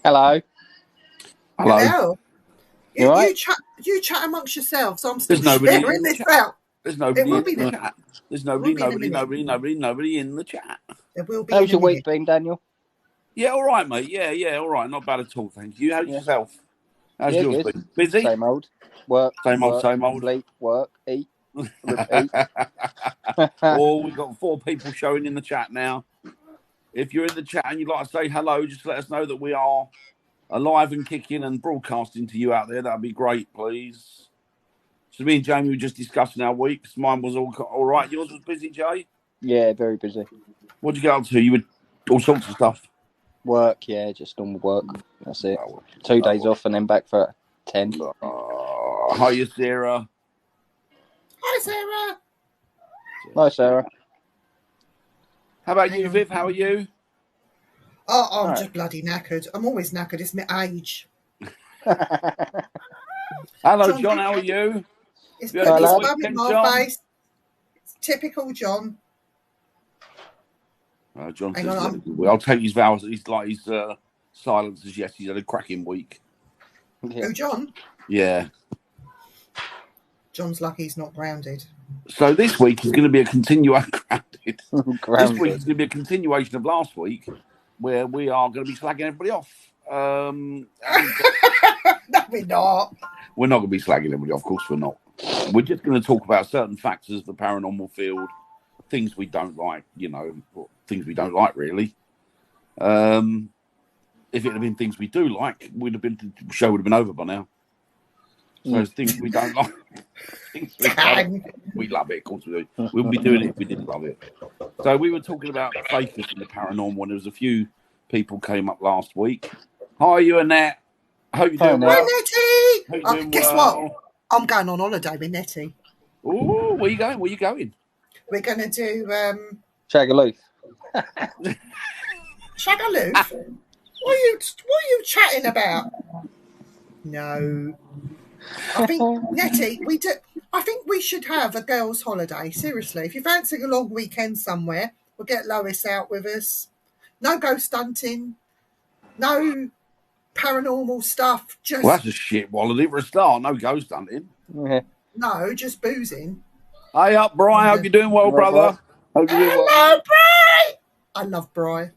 Hello. Hello. You right? You chat amongst yourselves. I'm There's still nobody sharing in the this chat. out. There's nobody will in be the there. chat. There's Will nobody be in a minute. nobody in the chat. There will be. How's in your a week minute. been, Daniel? Yeah, all right, mate. Yeah, all right. Not bad at all, thank you. How's yourself? How's Yeah, yours good. been? Busy? Same old. Work. Same old. Sleep. Work. Eat. Repeat. Oh, we've got 4 people showing in the chat now. If you're in the chat and you'd like to say hello, just let us know that we are alive and kicking and broadcasting to you out there. That'd be great, please. So me and Jamie were just discussing our weeks. Mine was all right. Yours was busy, Jay? Yeah, very busy. What'd you get up to? You were all sorts of stuff. Work, yeah, just normal work. That's it. 2 days off and then back for 10. Hiya, Sarah. Hi, Sarah. Hi, Sarah. How about you, Viv? How are you? Oh, I'm just bloody knackered. I'm always knackered. It's my age. Hello, John. How are you? It's You had a put good his bum in weekend, my John? face. It's typical John. John Hang says, on, I'll take his vows. His silence as yes. He's had a cracking week. Yeah. Who, John? Yeah. John's lucky he's not grounded. So this week is going to be a continuation. This week Grounded. is going to be a continuation of last week, where we are going to be slagging everybody off. No, we're not. We're not going to be slagging everybody off. Of course, we're not. We're just going to talk about certain factors of the paranormal field, things we don't like, things we don't like, really. If it had been things we do like, the show would have been over by now. So things we don't like, things we love it, of course we do. We wouldn't be doing it if we didn't love it. So we were talking about fakers and the paranormal, and there was a few people came up last week. Hi, you Annette. Hope you're doing well. Hi, Nettie. Guess what? I'm going on holiday with Nettie. Oh, where you going? Where you going? We're going to do Shagaloof. Shagaloof? What are you chatting about? No. I think, Nettie, I think we should have a girls' holiday. Seriously, if you fancy a long weekend somewhere, we'll get Lois out with us. No ghost hunting. No paranormal stuff. Just that's a shit holiday for a start. No ghost hunting. Yeah. No, just boozing. Hey up, Bri. Hope you're doing well, brother. Hello, Bri. I love Bri.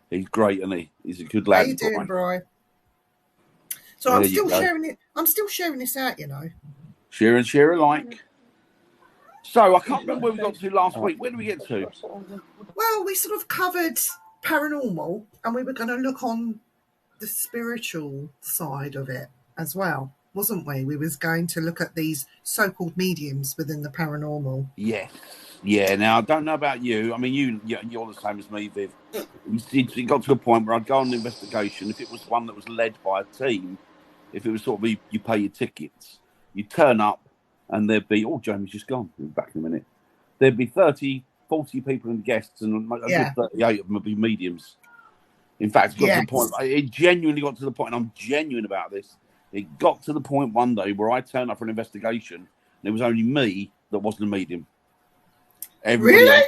He's great, isn't he? He's a good lad. How you doing, Bri? So there I'm still sharing it. I'm still sharing this out, Share alike. So I can't remember where we got to last week. Where did we get to? Well, we sort of covered paranormal, and we were going to look on the spiritual side of it as well, wasn't we? We was going to look at these so-called mediums within the paranormal. Yes. Yeah. Now I don't know about you. I mean, you're the same as me, Viv. It got to a point where I'd go on an investigation. If it was one that was led by a team, if it was sort of you pay your tickets, you turn up, and there'd be Jamie's just gone. He'll be back in a minute. There'd be 30, 40 people and guests, and a good 38 of them would be mediums. In fact, it got to the point. It genuinely got to the point, and I'm genuine about this. It got to the point one day where I turned up for an investigation, and it was only me that wasn't a medium. Everybody else,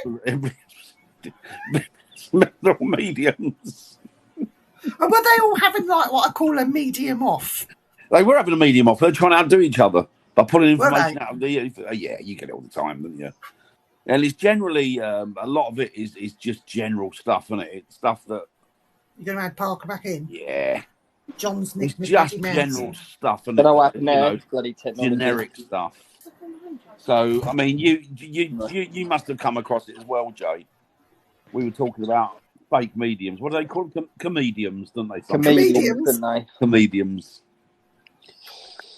they're all mediums. And were they all having like what I call a medium off? They were having a medium off. They're trying to outdo each other by pulling information out of the. Yeah, you get it all the time, don't you? And it's generally a lot of it is just general stuff, isn't it? It's stuff that you're going to add Parker back in. Yeah, John's it's just general stuff, and bloody technology. Generic stuff. So I mean, you must have come across it as well, Jay. We were talking about fake mediums. What do they call them? Comedians, don't they? Comedians.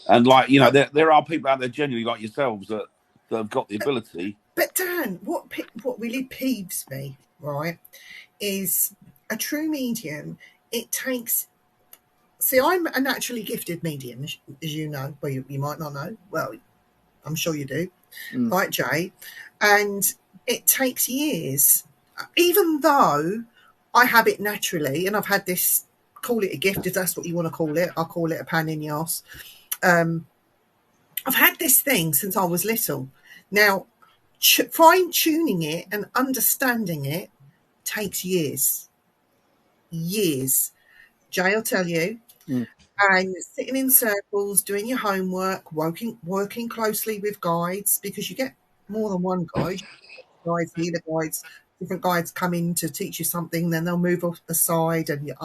And there are people out there genuinely like yourselves that have got the ability. But Dan, what really peeves me, right, is a true medium. It takes. See, I'm a naturally gifted medium, as you know. Well, you might not know. Well, I'm sure you do, right, Jay? And it takes years, even though I have it naturally, and I've had this. Call it a gift, if that's what you want to call it. I'll call it a pan in the arse. I've had this thing since I was little. Now, fine-tuning it and understanding it takes years. years. Jay will tell you. Mm. And sitting in circles, doing your homework, working closely with guides, because you get more than one guide. Guides, healer guides, different guides come in to teach you something, then they'll move off aside, and your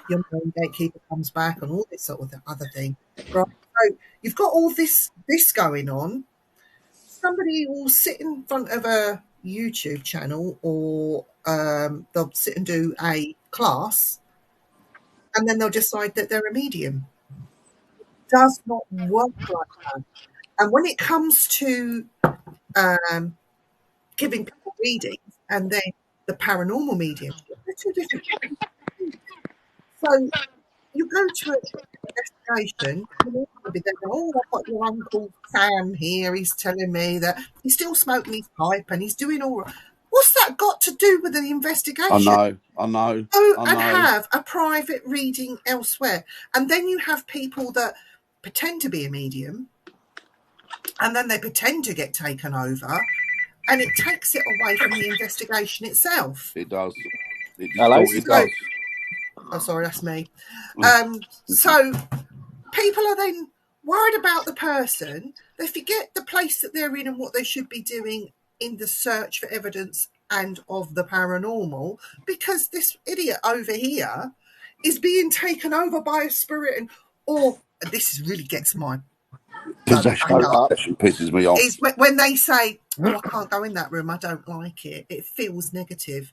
main gatekeeper comes back, and all this sort of other thing. Right. So you've got all this going on. Somebody will sit in front of a YouTube channel, or they'll sit and do a class, and then they'll decide that they're a medium. It does not work like that. And when it comes to giving people readings and then the paranormal mediumship, they're two different things. So you go to an investigation, and maybe they go, oh, I've got your Uncle Sam here. He's telling me that he's still smoking his pipe and he's doing all right. What's that got to do with an investigation? I know. Go and have a private reading elsewhere. And then you have people that pretend to be a medium, and then they pretend to get taken over, and it takes it away from the investigation itself. It does. Hello? It does. Oh, sorry, that's me. So people are then worried about the person. They forget the place that they're in and what they should be doing in the search for evidence and of the paranormal, because this idiot over here is being taken over by a spirit, or this really gets my possession pisses me off. Is when they say, oh, I can't go in that room, I don't like it, it feels negative.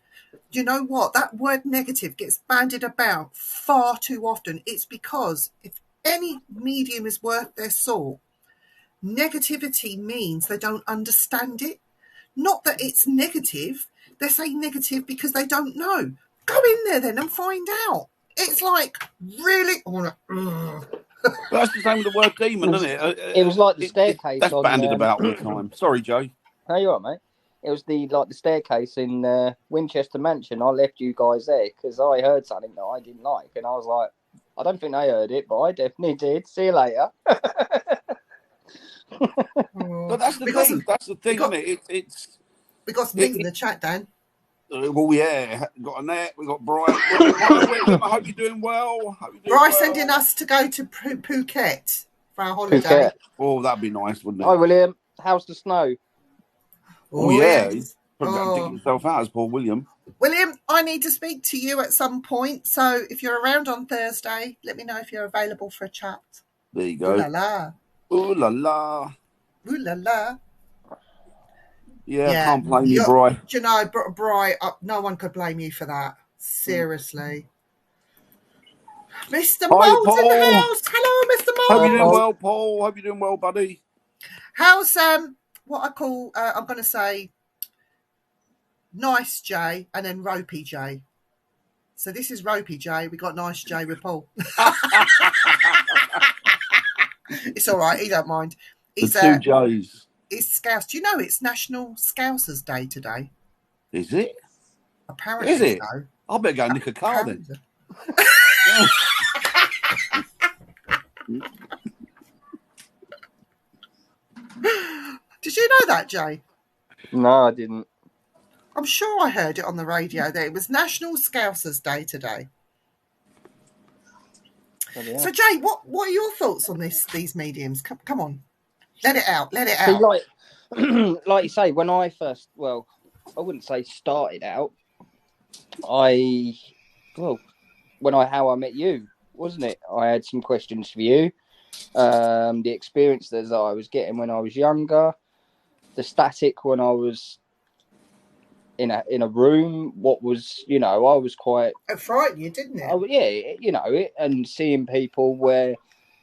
Do you know what? That word negative gets bandied about far too often. It's because if any medium is worth their salt, negativity means they don't understand it. Not that it's negative. They're saying negative because they don't know. Go in there then and find out. It's like, really? That's the same with the word demon, isn't it? It was like the staircase. That's bandied about all the time. Sorry, Joe. No, you're right, mate. It was the staircase in Winchester Mansion. I left you guys there because I heard something that I didn't like, and I was like, I don't think they heard it, but I definitely did. See you later. But that's the thing. That's the thing, isn't it? It's we got some things in the chat, Dan. Well, yeah, we got Annette, we got Brian. I hope you're doing well. Brian sending us to go to Phuket for our holiday. Phuket. Oh, that'd be nice, wouldn't it? Hi, William. How's the snow? Oh, yeah. He's probably digging himself out as Paul William. William, I need to speak to you at some point. So if you're around on Thursday, let me know if you're available for a chat. There you go. Ooh la la. Ooh la la. Ooh la la. Yeah, can't blame you, Bri. Do you know, Bri, no one could blame you for that. Seriously. Mr. Moulds in the house. Hello, Mr. Moulds. Hope you're doing well, Paul. Hope you're doing well, buddy. How's what I call, I'm going to say, Nice J and then Ropey J. So this is Ropey J. We got Nice J with Paul. It's all right. He don't mind. He's the two J's. It's Scouse. Do you know it's National Scousers Day today? Is it? Apparently, is it? So. I better go nick a car then. Did you know that, Jay? No, I didn't. I'm sure I heard it on the radio that it was National Scousers Day today. Yeah. So, Jay, what are your thoughts on these mediums? Come on. Let it out. Let it out. Like you say, when I first, I wouldn't say started out. How I met you, wasn't it? I had some questions for you. The experience that I was getting when I was younger, the static when I was in a room. What was, I was quite. It frightened you, didn't it? Oh yeah, and seeing people where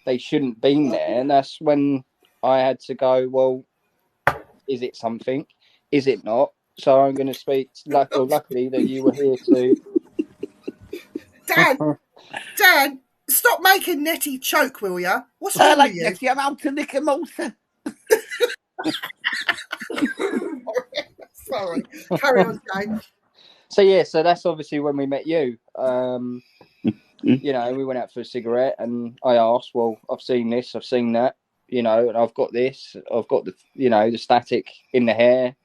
they shouldn't be there, and that's when I had to go, well, is it something? Is it not? So I'm going to speak. Luckily that you were here to. Dan, stop making Nettie choke, will ya? What's wrong with you? Nettie, I'm out to nick a motor. Sorry. Carry on, Jane. So that's obviously when we met you. We went out for a cigarette, and I asked, well, I've seen this, I've seen that. And I've got this, I've got the static in the hair.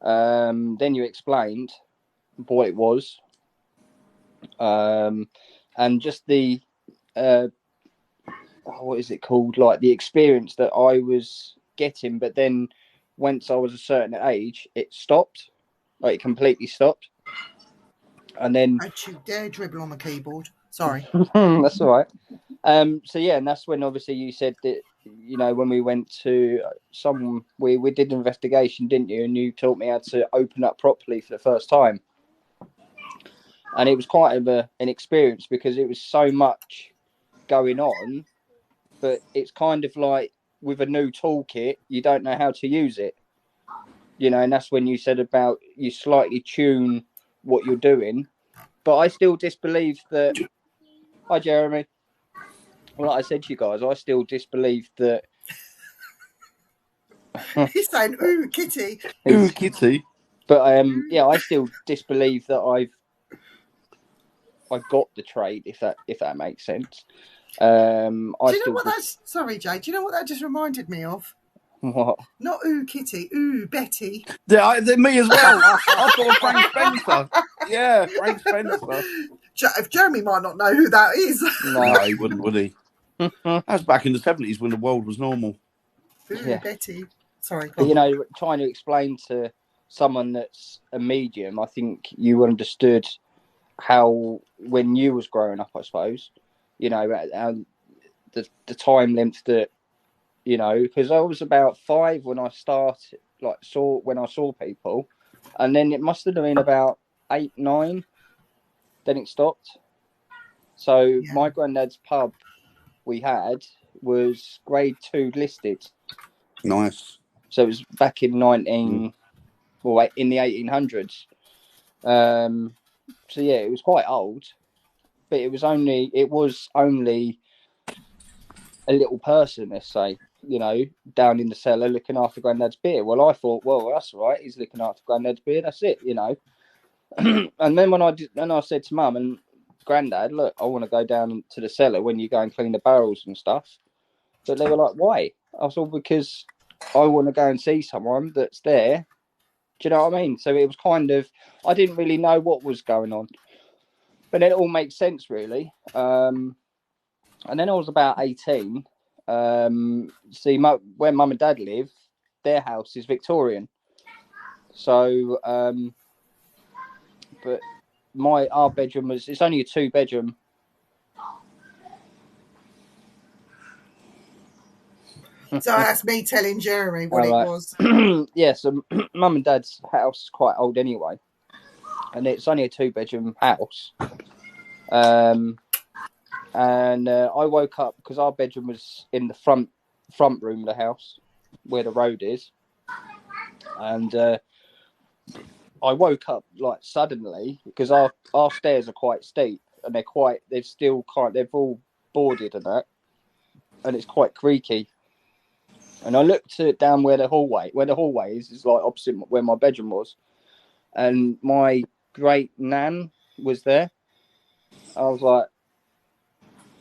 Then you explained what it was. and just the what is it called? Like the experience that I was getting, but then once I was a certain age, it stopped. Like it completely stopped. And then Don't you dare dribble on the keyboard. Sorry. that's all right. So yeah, and that's when obviously you said that, you know, when we went to we did an investigation, didn't you? And you taught me how to open up properly for the first time. And it was quite an experience because it was so much going on, but it's kind of like with a new toolkit, you don't know how to use it, you know, and that's when you said about you slightly tune what you're doing. But I still disbelieve that. Hi, Jeremy. Well, like I said to you guys, I still disbelieve that. He's saying, "Ooh, Kitty." Ooh, Kitty. But yeah, I still disbelieve that I got the trade, if that makes sense. Do you know what that's? Sorry, Jay. Do you know what that just reminded me of? What? Not ooh, Kitty. Ooh, Betty. Yeah, me as well. I thought Frank Spencer. Yeah, Frank Spencer. Jeremy might not know who that is. No, he wouldn't, would he? That was back in the 70s when the world was normal. Ooh, Yeah. Betty. Sorry. But, you know, trying to explain to someone that's a medium, I think you understood how, when you was growing up, I suppose, you know, the time length that, you know, because I was about 5 when I started, like when I saw people, and then it must have been about 8, 9, then it stopped. So Yeah. my granddad's pub we had was grade 2 listed. Nice. So it was back in in the 1800s. So yeah, it was quite old, but it was only a little person, let's say, you know, down in the cellar looking after Granddad's beer. Well, I thought, well, that's all right. He's looking after Granddad's beer. That's it, you know. And then when I said to Mum and Granddad, look, I want to go down to the cellar when you go and clean the barrels and stuff. But they were like, why? I thought, because I want to go and see someone that's there. Do you know what I mean? So it was kind of, I didn't really know what was going on. But it all makes sense, really. And then I was about 18. See, where Mum and Dad live, their house is Victorian. So, but our bedroom it's only a 2-bedroom. So that's me telling Jeremy what it was. Yeah, so Mum and Dad's house is quite old anyway, and it's only a 2-bedroom house. And I woke up because our bedroom was in the front room of the house, where the road is, and I woke up like suddenly because our stairs are quite steep and they've all boarded and that, and it's quite creaky. And I looked down where the hallway is like opposite where my bedroom was, and my great nan was there. I was like,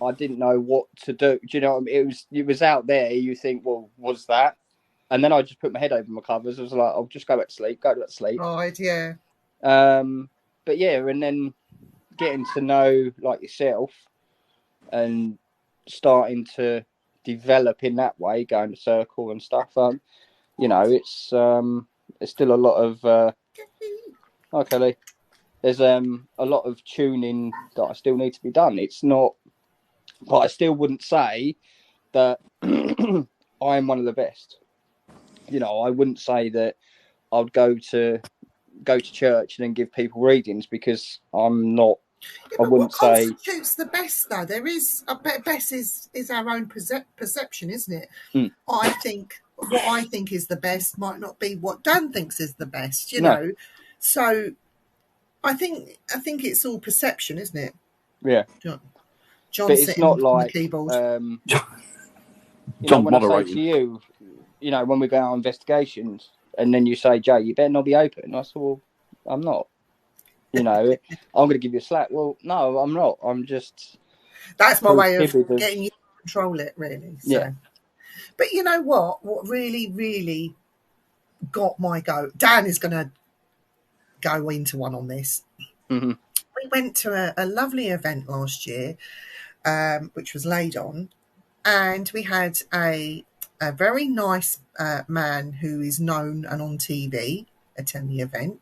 I didn't know what to do. Do you know what I mean? It was out there. You think, well, what's that? And then I just put my head over my covers. I was like, I'll just go back to sleep. Right, yeah. But yeah, and then getting to know like yourself and starting to develop in that way, going to circle and stuff. You know, it's still a lot of. Hi, Kelly. There's a lot of tuning that I still need to be done. It's not, but I still wouldn't say that I am one of the best. You know, I wouldn't say that I'd go to church and then give people readings, because I'm not. Yeah, I wouldn't what say constitutes the best, though? There is, I bet best is our own perception, isn't it? Mm. I think what I think is the best might not be what Dan thinks is the best, you No. know. So I think it's all perception, isn't it? Yeah. John but it's not like the keyboard. You know, when I say to you, you know, when we go on investigations, and then you say, Jay, you better not be open. I said, well, I'm not. You know, I'm going to give you a slap. Well, no, I'm not. I'm just. That's my way of getting you to control it, really. So. Yeah. But you know what? What really, really got my go. Dan is going to go into one on this. Mm-hmm. we went to a lovely event last year, which was laid on, and we had a very nice man who is known and on TV attend the event,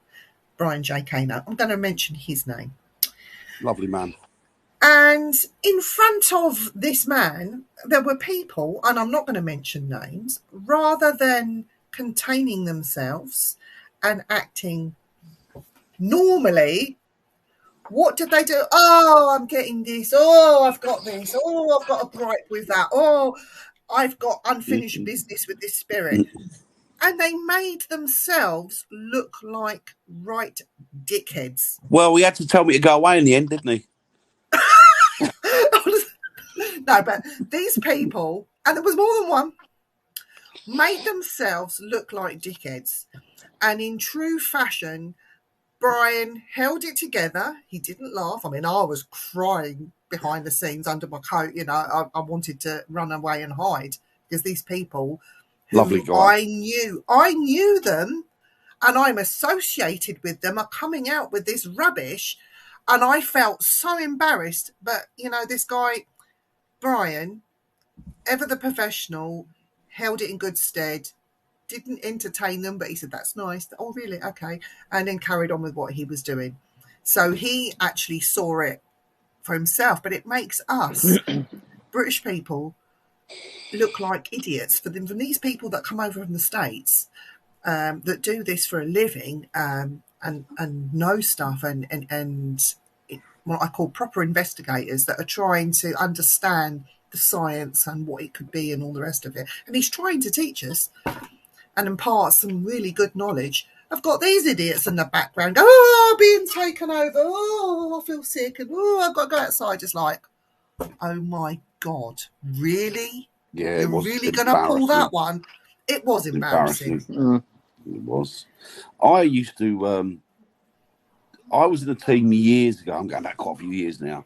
Brian J. Kano. I'm going to mention his name. Lovely man. And in front of this man, there were people, and I'm not going to mention names, rather than containing themselves and acting normally, what did they do? Oh, I'm getting this. Oh, I've got this. Oh, I've got a gripe with that. Oh, I've got unfinished business with this spirit. And they made themselves look like right dickheads. Well, he had to tell me to go away in the end, didn't he? No, but these people, and there was more than one, made themselves look like dickheads. And in true fashion, Brian held it together. He didn't laugh. I mean, I was crying behind the scenes under my coat. You know, I wanted to run away and hide because these people who Lovely guy. I knew them and I'm associated with them are coming out with this rubbish. And I felt so embarrassed. But, you know, this guy, Brian, ever the professional, held it in good stead, didn't entertain them, but he said, that's nice. Oh, really? Okay. And then carried on with what he was doing. So he actually saw it for himself, but it makes us, British people, look like idiots for them. From these people that come over from the States, that do this for a living, and know stuff and what I call proper investigators that are trying to understand the science and what it could be and all the rest of it. And he's trying to teach us and impart some really good knowledge. I've got these idiots in the background go, oh, being taken over. Oh, I feel sick. And oh, I've got to go outside. Just like, oh my God, really? Yeah, You're really going to pull that one? It was embarrassing. It was. I used to, I was in a team years ago. I'm going back quite a few years now.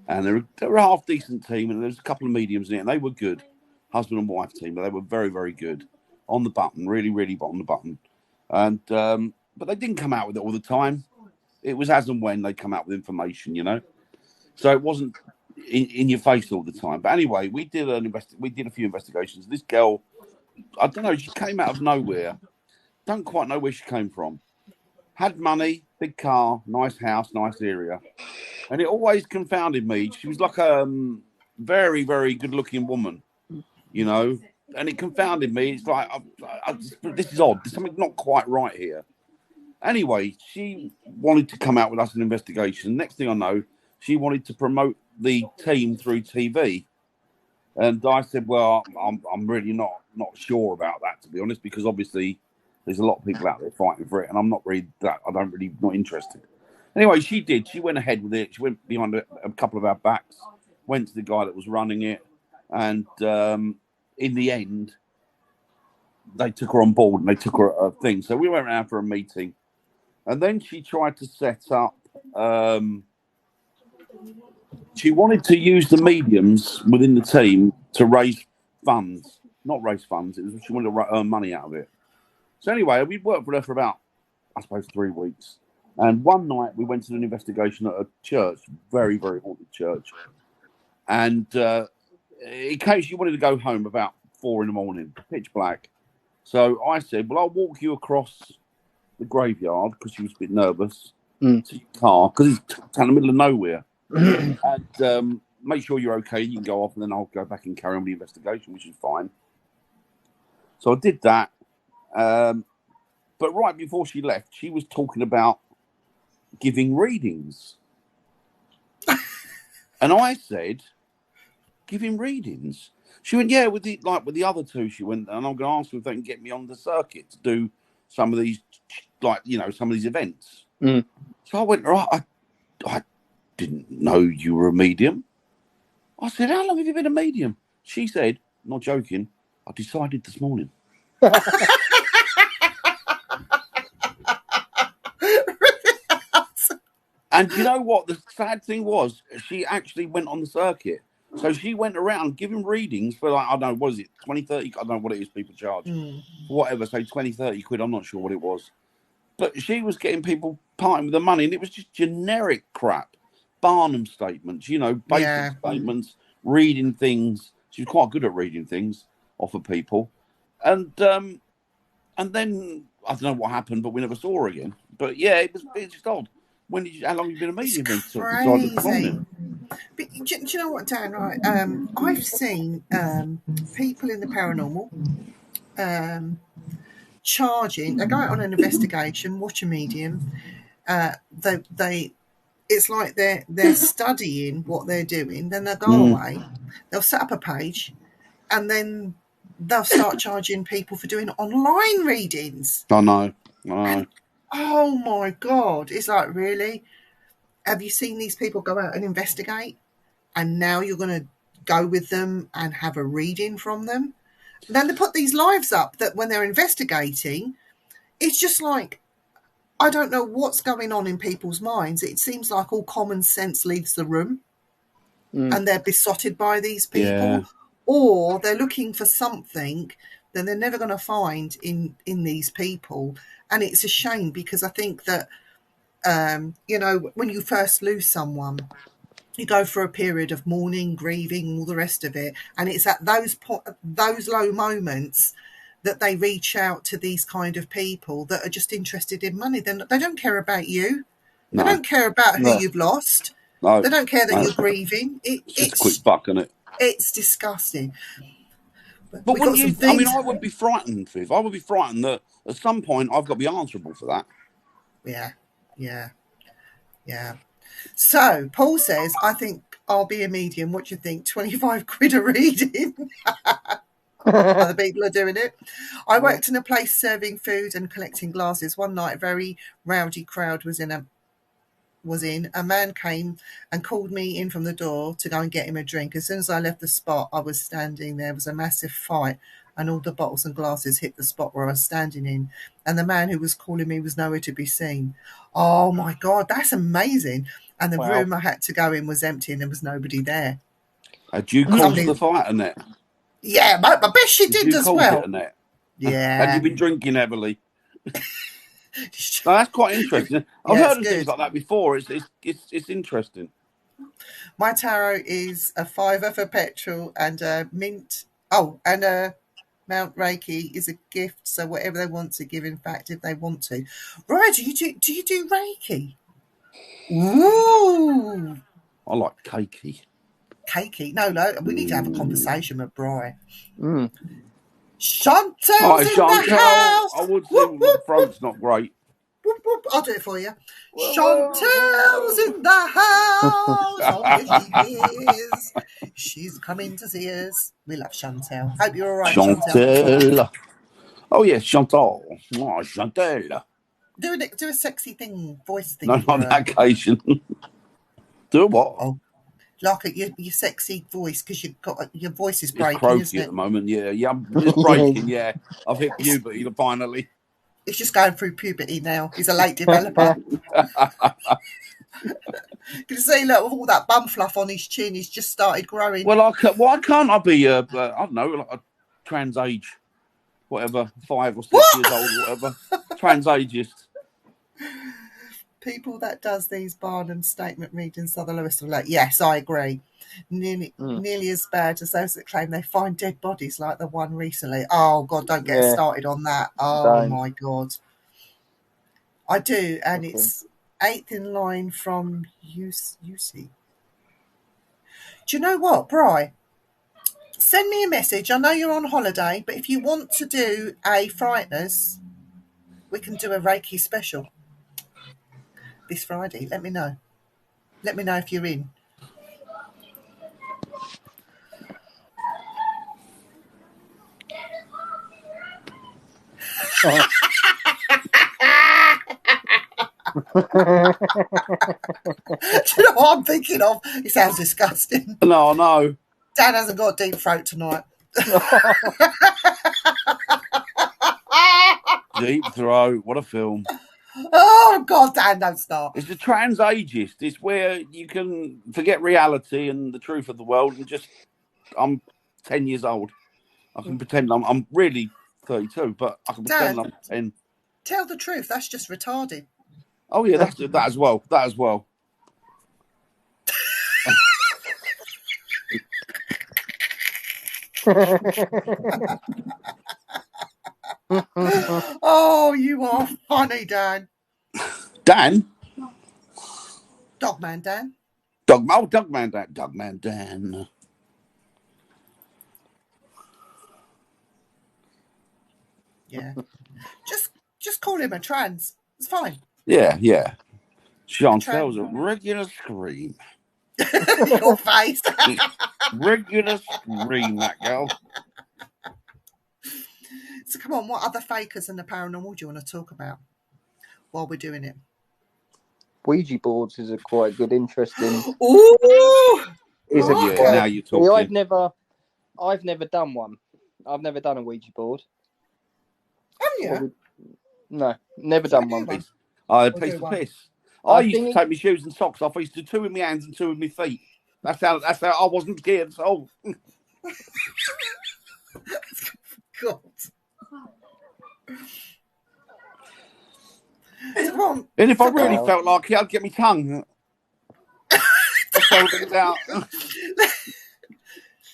And they were a half decent team. And there was a couple of mediums in it. And they were good. Husband and wife team. But they were very, very good. On the button. Really, really on the button. And but they didn't come out with it all the time. It was as and when they come out with information, you know. So it wasn't in your face all the time. But anyway, we did a few investigations. This girl, I don't know, she came out of nowhere. Don't quite know where she came from. Had money, big car, nice house, nice area. And it always confounded me. She was like a very, very good-looking woman, you know. And it confounded me. It's like, this is odd. There's something not quite right here. Anyway, she wanted to come out with us an investigation. Next thing I know, she wanted to promote the team through TV. And I said, well, I'm really not sure about that, to be honest, because obviously there's a lot of people out there fighting for it, and I'm not really not interested. Anyway, she did. She went ahead with it. She went behind a couple of our backs, went to the guy that was running it, and in the end, they took her on board and they took her a thing. So we went around for a meeting, and then she tried to set up. She wanted to use the mediums within the team to raise funds, not raise funds. It was she wanted to earn money out of it. So anyway, we worked with her for about, I suppose, 3 weeks. And one night we went to an investigation at a church, very, very haunted church. And in case she wanted to go home about 4 a.m, pitch black. So I said, well, I'll walk you across the graveyard, because she was a bit nervous, to your car, because it's in the middle of nowhere. And make sure you're okay. You can go off, and then I'll go back and carry on with the investigation, which is fine. So I did that. But right before she left, she was talking about giving readings. And I said, giving readings? She went, yeah, with the other two. She went, and I'm going to ask them if they can get me on the circuit to do some of these, some of these events. So I went, right, I didn't know you were a medium. I said, how long have you been a medium? She said, not joking, I decided this morning. And you know what? The sad thing was, she actually went on the circuit. So she went around giving readings for, like, I don't know, what is it, 20, 30? I don't know what it is people charge. Whatever, say 20, 30 quid. I'm not sure what it was. But she was getting people parting with the money, and it was just generic crap. Barnum statements, basic statements, reading things. She was quite good at reading things off of people. And then I don't know what happened, but we never saw her again. But yeah, it's just odd. How long have you been a medium then? Crazy. But do you know what, Dan? Right, I've seen people in the paranormal charging. They go out on an investigation, watch a medium. It's like they're studying what they're doing. Then they'll go away. They'll set up a page, and then they'll start charging people for doing online readings. I know. And, oh my God! It's like, really? Have you seen these people go out and investigate? And now you're going to go with them and have a reading from them? And then they put these lives up that when they're investigating, it's just like, I don't know what's going on in people's minds. It seems like all common sense leaves the room and they're besotted by these people, or they're looking for something that they're never going to find in these people. And it's a shame, because I think that, when you first lose someone, you go through a period of mourning, grieving, all the rest of it. And it's at those low moments that they reach out to these kind of people that are just interested in money. They don't care about you. They don't care about who you've lost. No. They don't care that you're grieving. It's just a quick buck, isn't it? It's disgusting. But I would be frightened, Viv. I would be frightened that at some point I've got to be answerable for that. Yeah. So Paul says, I think I'll be a medium. What do you think? 25 quid a reading? Other people are doing it. I worked in a place serving food and collecting glasses. One night, a very rowdy crowd was in. A man came and called me in from the door to go and get him a drink. As soon as I left the spot, I was standing there. It was a massive fight, and all the bottles and glasses hit the spot where I was standing in. And the man who was calling me was nowhere to be seen. Oh my God, that's amazing. And the room I had to go in was empty and there was nobody there. Had you caused the fight, Annette? Yeah, I bet she did as well. It, yeah. Had you been drinking heavily? No, that's quite interesting. I've heard of things like that before. It's interesting. My tarot is a £5 for petrol and a mint. Oh, and a Mount Reiki is a gift. So whatever they want to give, in fact, if they want to. Right? Do you do Reiki? Ooh, I like cakey. Cakey? No. We need to have a conversation with Bri. Chantel's in the house. I would say the throat's not great. Whoop, whoop. I'll do it for you. Chantel's in the house. Oh, yes, she is. She's coming to see us. We love Chantel. Hope you're all right, Chantel. Oh, yes, Chantal. Oh, Chantel. Do a sexy voice thing. No, on that occasion. Do what? Oh, like your sexy voice, because your voice is breaking, croaky, isn't it? At the moment, yeah. It's breaking, yeah. I've hit puberty finally. It's just going through puberty now. He's a late developer. You can see, look, with all that bum fluff on his chin, he's just started growing. Well, why can't I be I don't know, like a trans age, whatever, 5 or 6 years old, whatever, trans ageist. People that does these Barnum statement readings are the lowest of like, yes, I agree. Nearly as bad as those that claim they find dead bodies like the one recently. Oh, God, don't get started on that. Oh, my God. I do, and it's 8th in line from UC. Do you know what, Bri? Send me a message. I know you're on holiday, but if you want to do a Frighteners, we can do a Reiki special this Friday. Let me know. Let me know if you're in. Do you know what I'm thinking of? It sounds disgusting. No, no. Dad hasn't got a deep throat tonight. Deep Throat, what a film. Oh, God, Dan, don't start. It's the trans ageist. It's where you can forget reality and the truth of the world and just, I'm 10 years old. I can pretend I'm really 32, but I can pretend I'm 10. tell the truth. That's just retarded. Oh yeah, that's that as well. That as well. Oh, you are funny, Dan. Dan? Dogman Dan. Dogman Dan. Dogman Dan. Yeah. Just call him a trans. It's fine. Yeah. Chantel's a regular scream. Your face. Regular scream, that girl. So come on, what other fakers and the paranormal do you want to talk about while we're doing it? Ouija boards is a quite good, interesting. Ooh, now you're talking. I've never done one. I've never done a Ouija board. Oh yeah. No, never done one. A piece of piss. I used to take my shoes and socks off. I used to do 2 with my hands and 2 with my feet. That's how I wasn't scared at all. God. And if I really felt like it, I'd get my tongue. It out.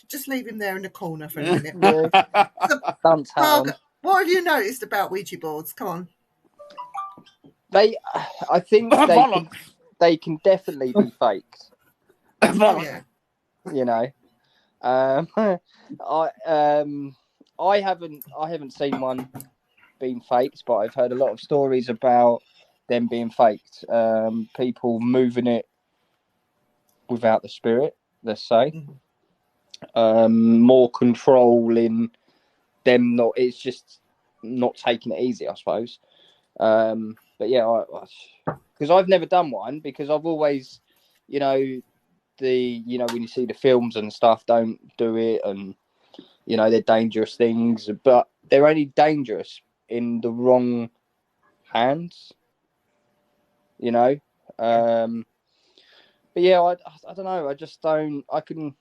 Just leave him there in the corner for a minute. Margaret, what have you noticed about Ouija boards? Come on. I think they can definitely be faked. Oh, yeah. You know, I haven't seen one being faked, but I've heard a lot of stories about them being faked. People moving it without the spirit, let's say. More control in them. It's just not taking it easy, I suppose. But yeah, because I've never done one, because I've always, when you see the films and stuff, don't do it, and they're dangerous things, but they're only dangerous in the wrong hands. But yeah, I don't know. I just don't. I can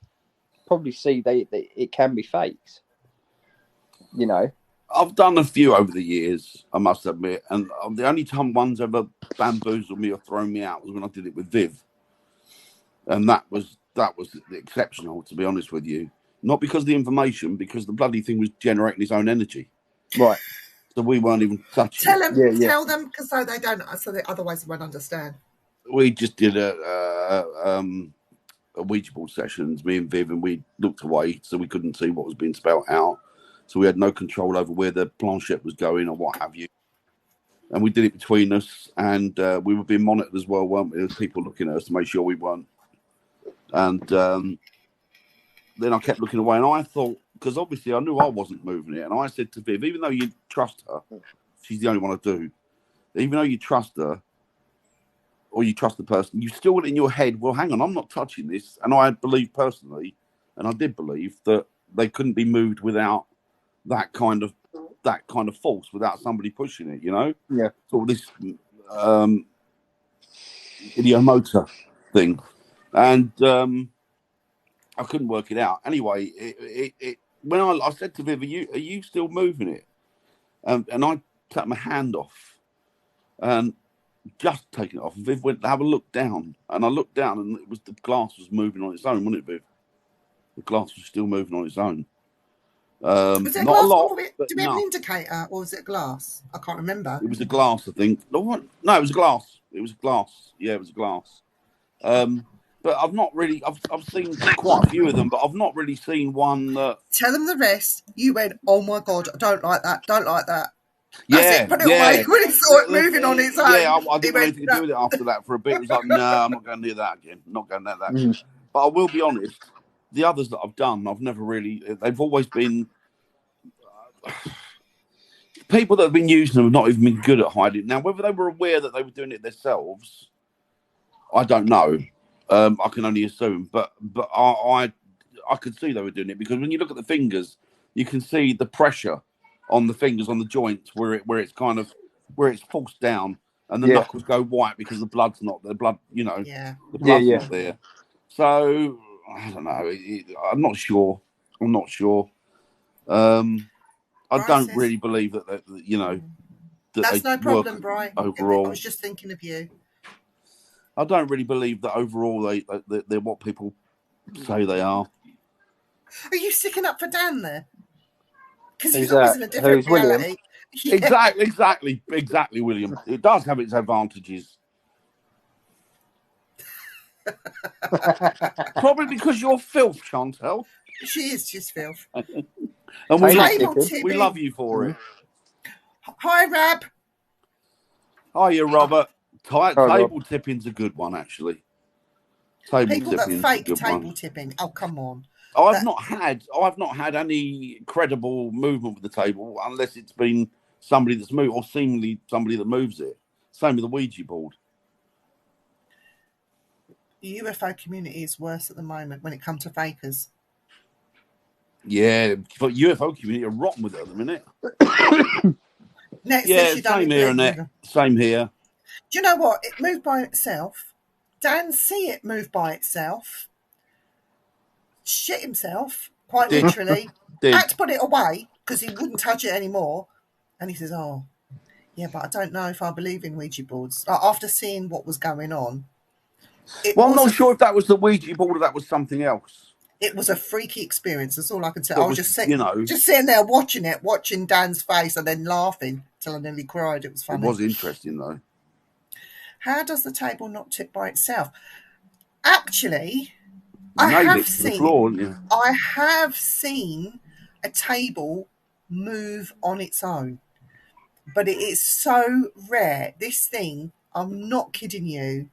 probably see it can be faked. I've done a few over the years, I must admit, and the only time one's ever bamboozled me or thrown me out was when I did it with Viv, and that was exceptional, to be honest with you. Not because of the information, because the bloody thing was generating its own energy. Right. So we weren't even touching. Tell them, because they don't, so they otherwise won't understand. We just did a Ouija board sessions, me and Viv, and we looked away so we couldn't see what was being spelled out. So we had no control over where the planchette was going or what have you. And we did it between us, and we were being monitored as well, weren't we? There was people looking at us to make sure we weren't. And then I kept looking away, and I thought, because obviously I knew I wasn't moving it, and I said to Viv, even though you trust her, she's the only one I do, even though you trust her, or you trust the person, you still got it in your head, well, hang on, I'm not touching this. And I believe personally, and I did believe, that they couldn't be moved without that kind of force, without somebody pushing it, Yeah. Sort of this idiomotor thing. And I couldn't work it out. Anyway, when I said to Viv, are you still moving it? And I took my hand off and just taking it off. And Viv went to have a look down. And I looked down, and the glass was moving on its own, wasn't it, Viv? The glass was still moving on its own. Was it not glass? a lot. Did we have an indicator, or was it glass? I can't remember. It was a glass, I think. No, it was a glass. It was glass. Yeah, it was glass. But I've not really. I've seen quite a few of them, but I've not really seen one that. Tell them the rest. You went, oh my God, I don't like that. Don't like that. Yeah, put it away. When he saw it moving on its own. Yeah, I didn't know anything to do with it after that for a bit. It was like, no, I'm not going near that again. Not going near that. Mm. But I will be honest. The others that I've done, I've never really. They've always been. People that have been using them have not even been good at hiding it. Now, whether they were aware that they were doing it themselves, I don't know. I can only assume. But I could see they were doing it, because when you look at the fingers, you can see the pressure on the fingers, on the joints, where it's forced down, and the knuckles go white because the blood's not there. The blood's not there. So I don't know. I'm not sure. I don't really believe that. That's they no problem, work Brian. overall. I was just thinking of you. I don't really believe that overall they're what people say they are. Are you sticking up for Dan there? Because he's Who's always that? in a different Who's William? reality. Yeah. Exactly, William. It does have its advantages. Probably because you're filth, Chantel. She is just filth. And Table we tipping. love you for it. Hi, Rab. Hiya, Robert. Rob. Table tipping's a good one, actually. People that fake table tipping. Oh, come on. I've not had any credible movement with the table unless it's been somebody that's moved or seemingly somebody that moves it. Same with the Ouija board. The UFO community is worse at the moment when it comes to fakers. Yeah, but UFO community are rotten with it at the minute. Next, yeah, same here and that. Same here. Do you know what? It moved by itself. Dan see it move by itself. Shit himself, quite literally. Had to put it away because he wouldn't touch it anymore. And he says, "Oh, yeah, but I don't know if I believe in Ouija boards." After seeing what was going on. Well, I'm not sure if that was the Ouija board or that was something else. It was a freaky experience. That's all I can say. But I was just sitting there watching Dan's face and then laughing till I nearly cried. It was funny. It was interesting, though. How does the table not tip by itself? Actually, I have seen a table move on its own, but it is so rare. This thing, I'm not kidding you,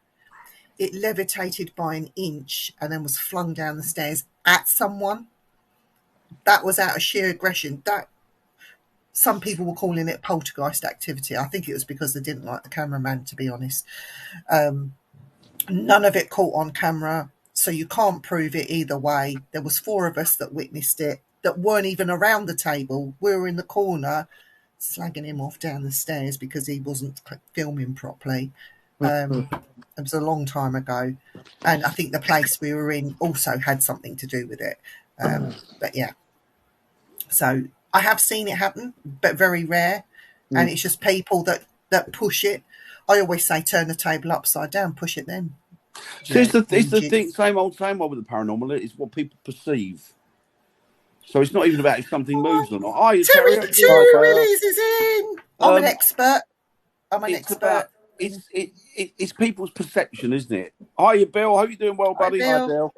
it levitated by an inch and then was flung down the stairs at someone. That was out of sheer aggression. Some people were calling it poltergeist activity. I think it was because they didn't like the cameraman, to be honest. None of it caught on camera, so you can't prove it either way. There was 4 of us that witnessed it that weren't even around the table. We were in the corner slagging him off down the stairs because he wasn't filming properly. It was a long time ago. And I think the place we were in also had something to do with it. But yeah. So I have seen it happen, but very rare. And it's just people that push it. I always say turn the table upside down, push it then. So it's the thing, same old with the paranormal. It's what people perceive. So it's not even about if something moves or not. Terry releases in. I'm an expert. It's people's perception, isn't it? Hiya, Bill. Hope you're doing well, buddy. Hi, Bill.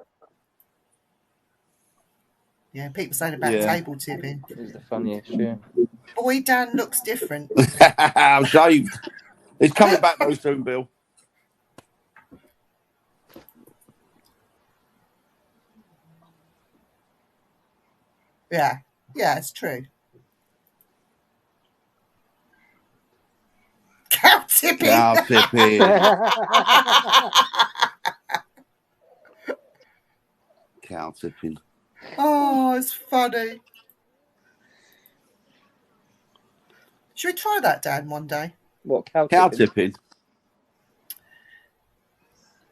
Yeah, people saying about table tipping. It's the funniest, yeah. Boy, Dan looks different. I'm shaved. It's coming back though soon, Bill. Yeah, it's true. Cow tipping. Cow tipping. Oh, it's funny. Should we try that, Dan, one day? What, cow tipping?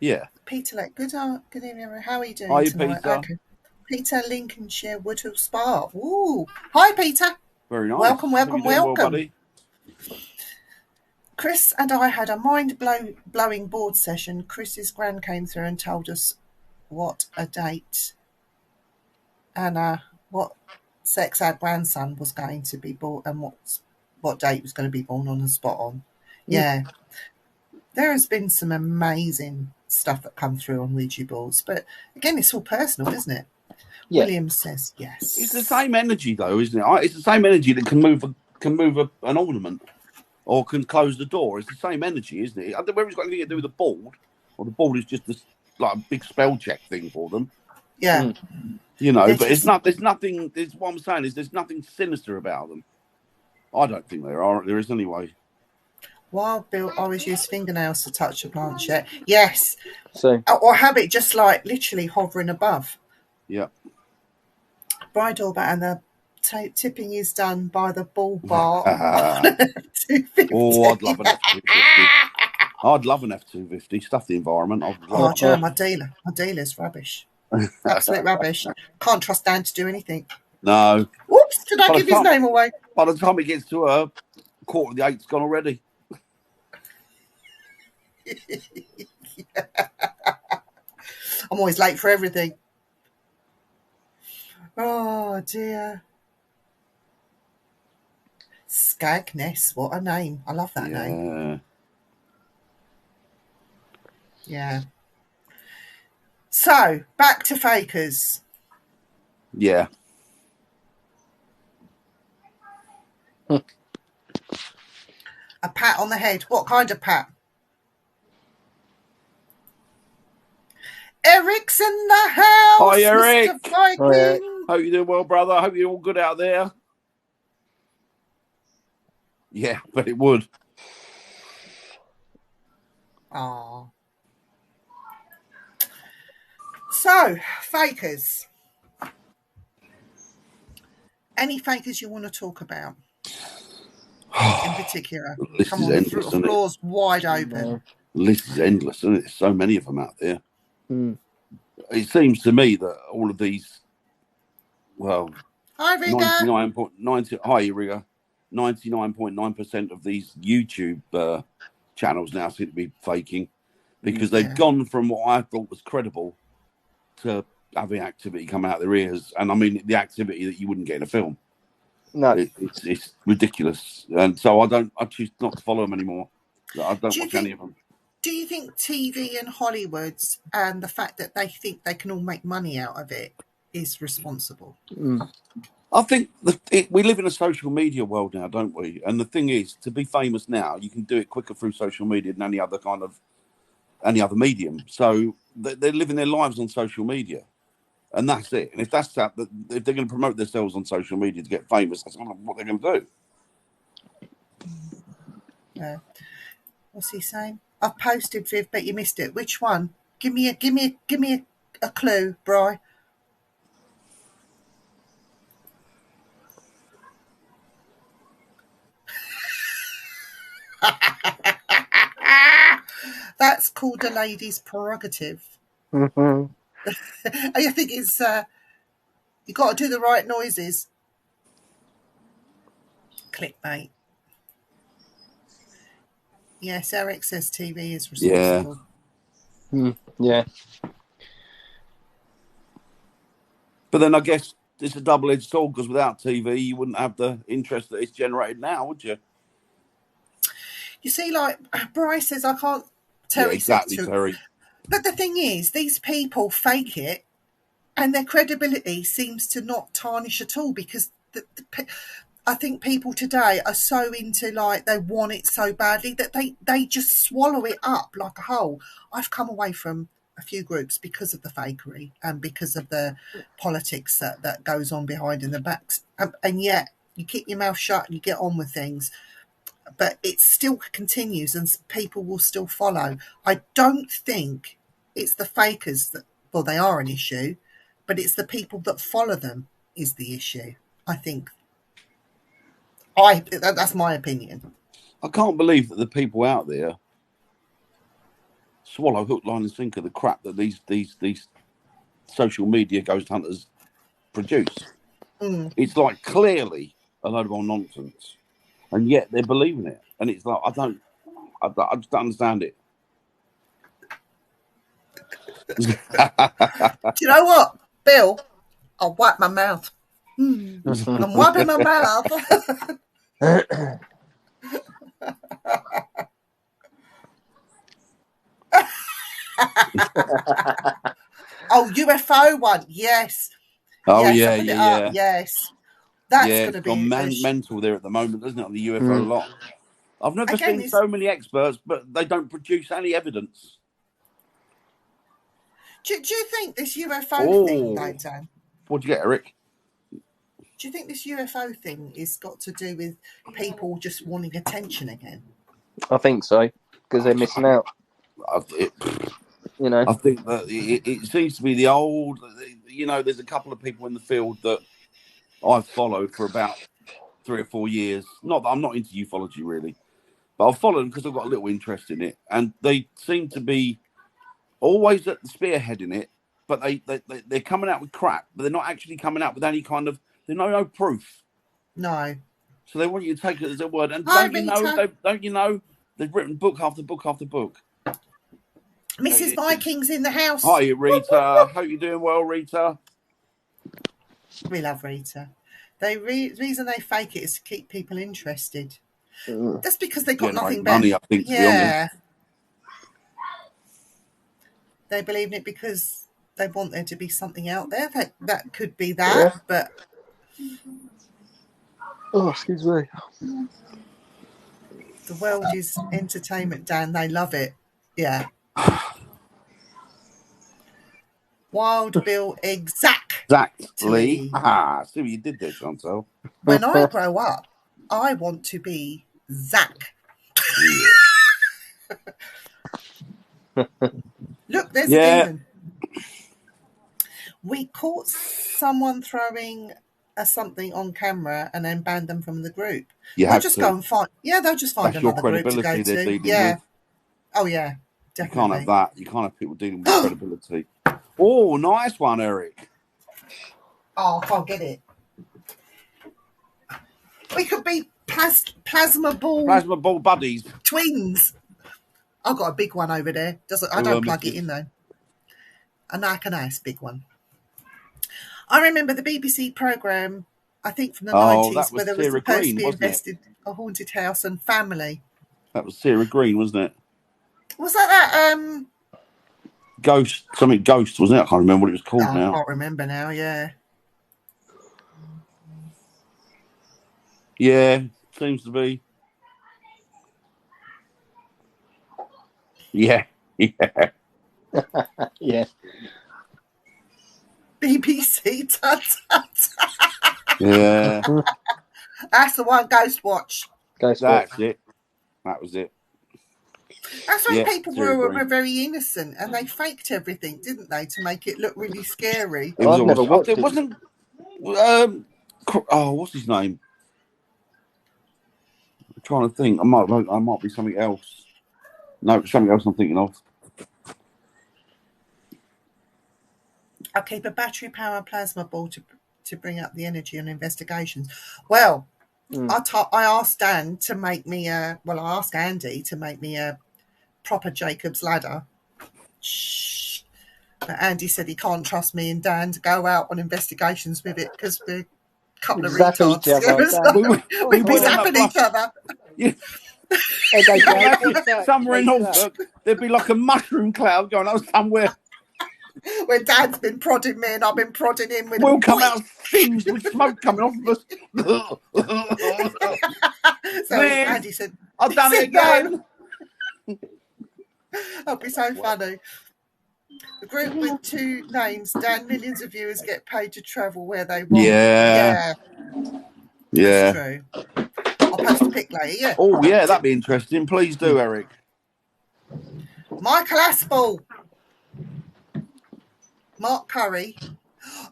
Yeah. Peter, good evening. How are you doing Hi, tonight? Peter. Okay. Peter, Lincolnshire, Woodhill Spa. Ooh. Hi, Peter. Very nice. Welcome. Well, buddy? Chris and I had a mind-blowing board session. Chris's gran came through and told us what a date and what sex our grandson was going to be born and what date was going to be born on the spot on. Yeah. There has been some amazing stuff that come through on Ouija boards, but again, it's all personal, isn't it? Yeah. William says yes. It's the same energy, though, isn't it? It's the same energy that can move an ornament or can close the door. It's the same energy, isn't it? I don't know whether it's got anything to do with the board, or the board is just like a big spell check thing for them. Yeah. You know, but it's not. There's nothing. What I'm saying is, there's nothing sinister about them. I don't think there is anyway. Wild Bill always use fingernails to touch a planchette. Yes. So, or have it just like literally hovering above. Yeah. Bridal and the tipping is done by the bull bar. Oh, I'd love an F250. I'd love an F250. Stuff the environment. Joe, my dealer's rubbish. Absolute rubbish. Can't trust Dan to do anything. No. Whoops! Did I give his name away? By the time it gets to quarter of the 8's gone already. I'm always late for everything. Oh dear. Scagness, what a name. I love that name. Yeah. So, back to fakers. Yeah. A pat on the head. What kind of pat? Eric's in the house. Hi, Eric. Mr. Viking. Hi, Eric. Hope you're doing well, brother. Hope you're all good out there. Yeah, but it would. Oh. So, fakers. Any fakers you want to talk about in particular? Come on, the floor's wide open. The list is endless, isn't it? There's so many of them out there. Mm. It seems to me that all of these, well, Hi, Rigger. 99.9% of these YouTube channels now seem to be faking, because they've gone from what I thought was credible to having activity come out their ears, and I mean the activity that you wouldn't get in a film. No, it's ridiculous, and so I choose not to follow them anymore. I don't watch any of them. Do you think TV and Hollywood's and the fact that they think they can all make money out of it is responsible? I think we live in a social media world now, don't we? And the thing is, to be famous now, you can do it quicker through social media than any other medium. So they're living their lives on social media, and that's it. And if that's that, if they're going to promote themselves on social media to get famous, that's what they're going to do. Yeah. What's he saying? I've posted, Viv, but you missed it. Which one? Give me a clue, Bri. That's called a lady's prerogative. Mm-hmm. I think it's you got to do the right noises. Clickbait. Yes, Eric says TV is responsible. Yeah. But then I guess it's a double-edged sword, because without TV, you wouldn't have the interest that it's generated now, would you? You see, like Bryce says, I can't tell. Yeah, exactly, Terry. But the thing is, these people fake it, and their credibility seems to not tarnish at all, because I think people today are so into, like, they want it so badly that they just swallow it up like a whole. I've come away from a few groups because of the fakery and because of the politics that goes on behind in the backs. And yet you keep your mouth shut and you get on with things. But it still continues and people will still follow. I don't think it's the fakers that, well, they are an issue, but it's the people that follow them is the issue. I think. That's my opinion. I can't believe that the people out there swallow hook, line and sinker the crap that these social media ghost hunters produce. It's like clearly a load of old nonsense, and yet they're believing it. And it's like I just don't understand it. Do you know what, Bill? I'll wipe my mouth. I'm wiping my mouth. Oh, UFO one, yes. Oh, yes, yeah. Yes. That's going to be mental there at the moment, isn't it, on the UFO lot? I've never seen so many experts, but they don't produce any evidence. Do you think this UFO thing, though, Dan? What'd you get, Eric? Do you think this UFO thing is got to do with people just wanting attention again? I think so, because they're missing out. I think that it seems to be the old. There's a couple of people in the field that I've followed for about 3 or 4 years. Not that I'm not into ufology really, but I've followed them because I've got a little interest in it, and they seem to be always at the spearhead in it. But they're coming out with crap, but they're not actually coming out with any kind of. There's no proof. No. So they want you to take it as a word. And Hi, don't you know they've written book after book after book. Mrs. Viking's in the house. Hi, Rita. Hope you're doing well, Rita. We love Rita. The reason they fake it is to keep people interested. That's because they've got nothing better. Money, I think, to be honest. They believe in it because they want there to be something out there. That could be that, but... Oh, excuse me. The world is entertainment, Dan. They love it. Yeah. Wild Bill, exactly. Ah, see what you did there, Chantal. When I grow up, I want to be Zach. Look, there's a demon. We caught someone throwing something on camera and then banned them from the group. They'll just go and find. Yeah, they'll just find another group to go to. Yeah. Oh yeah, definitely. You can't have that. You can't have people dealing with credibility. Oh, nice one, Eric. Oh, I can't get it. We could be plasma ball buddies. Twins. I've got a big one over there. I don't plug it in though. A nice big one. I remember the BBC programme, I think from the 90s, where there was supposed to be invested a haunted house and family. That was Sarah Green, wasn't it? Was that Ghost, wasn't it? I can't remember what it was called now. I can't remember now, yeah. Yeah, seems to be. Yeah. Yeah. BBC. Yeah. That's the one, Ghost Watch. That's it. That was it. That's when people were very innocent and they faked everything, didn't they, to make it look really scary. It wasn't. What's his name? I'm trying to think. I might be something else. No, something else I'm thinking of. I'll keep a battery power plasma ball to bring up the energy on investigations. Well, I asked Dan to make me I asked Andy to make me a proper Jacob's ladder. Shh. But Andy said he can't trust me and Dan to go out on investigations with it because we're a couple of retards. We'd be zapping each other. Yeah. Somewhere in Norfolk, there'd be like a mushroom cloud going on somewhere. Where Dad's been prodding me and I've been prodding him with. We'll come out singed with smoke coming off of us. So Andy said, "I've done it again." That'd be so funny. The group with two names, Dan. Millions of viewers get paid to travel where they want. Yeah. That's true. I'll post a pic later. Yeah. Oh yeah, that'd be interesting. Please do, Eric. Michael Aspel. Mark Curry.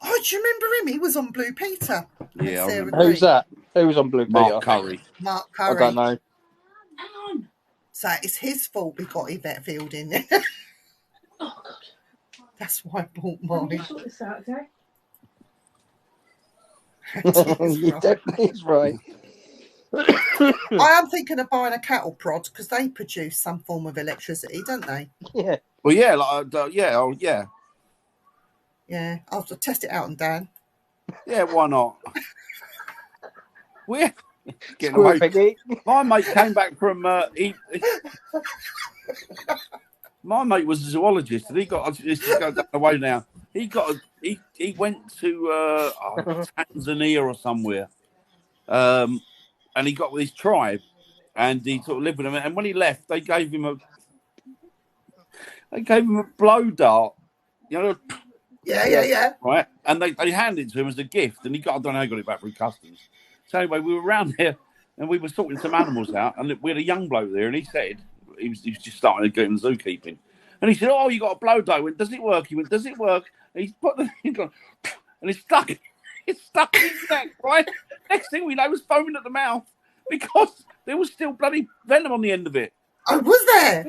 Oh, do you remember him? He was on Blue Peter. Yeah. Who's that? Who was on Blue Peter? Mark Curry. I don't know. So it's his fault we got Yvette Field in there. Oh, God. That's why I bought mine. Sort this out, okay? Definitely is right. I am thinking of buying a cattle prod because they produce some form of electricity, don't they? Yeah. Well, yeah, yeah. Yeah, I'll have to test it out on Dan. Yeah, why not? We're getting away. My mate came back from. My mate was a zoologist, and he got. This is going away now. He went to Tanzania or somewhere, and he got with his tribe, and he sort of lived with them. And when he left, they gave him a blow dart, you know. Yeah. Right, and they handed it to him as a gift, and I don't know how he got it back through customs. So anyway, we were around there, and we were sorting some animals out, and we had a young bloke there, and he said he was just starting to get in zookeeping, and he said, "Oh, you got a blow dart?" I went, "Does it work?" He went, "Does it work?" And he's put the thing on, and it's stuck in his neck. Right, next thing we know, he was foaming at the mouth because there was still bloody venom on the end of it. Oh, was there?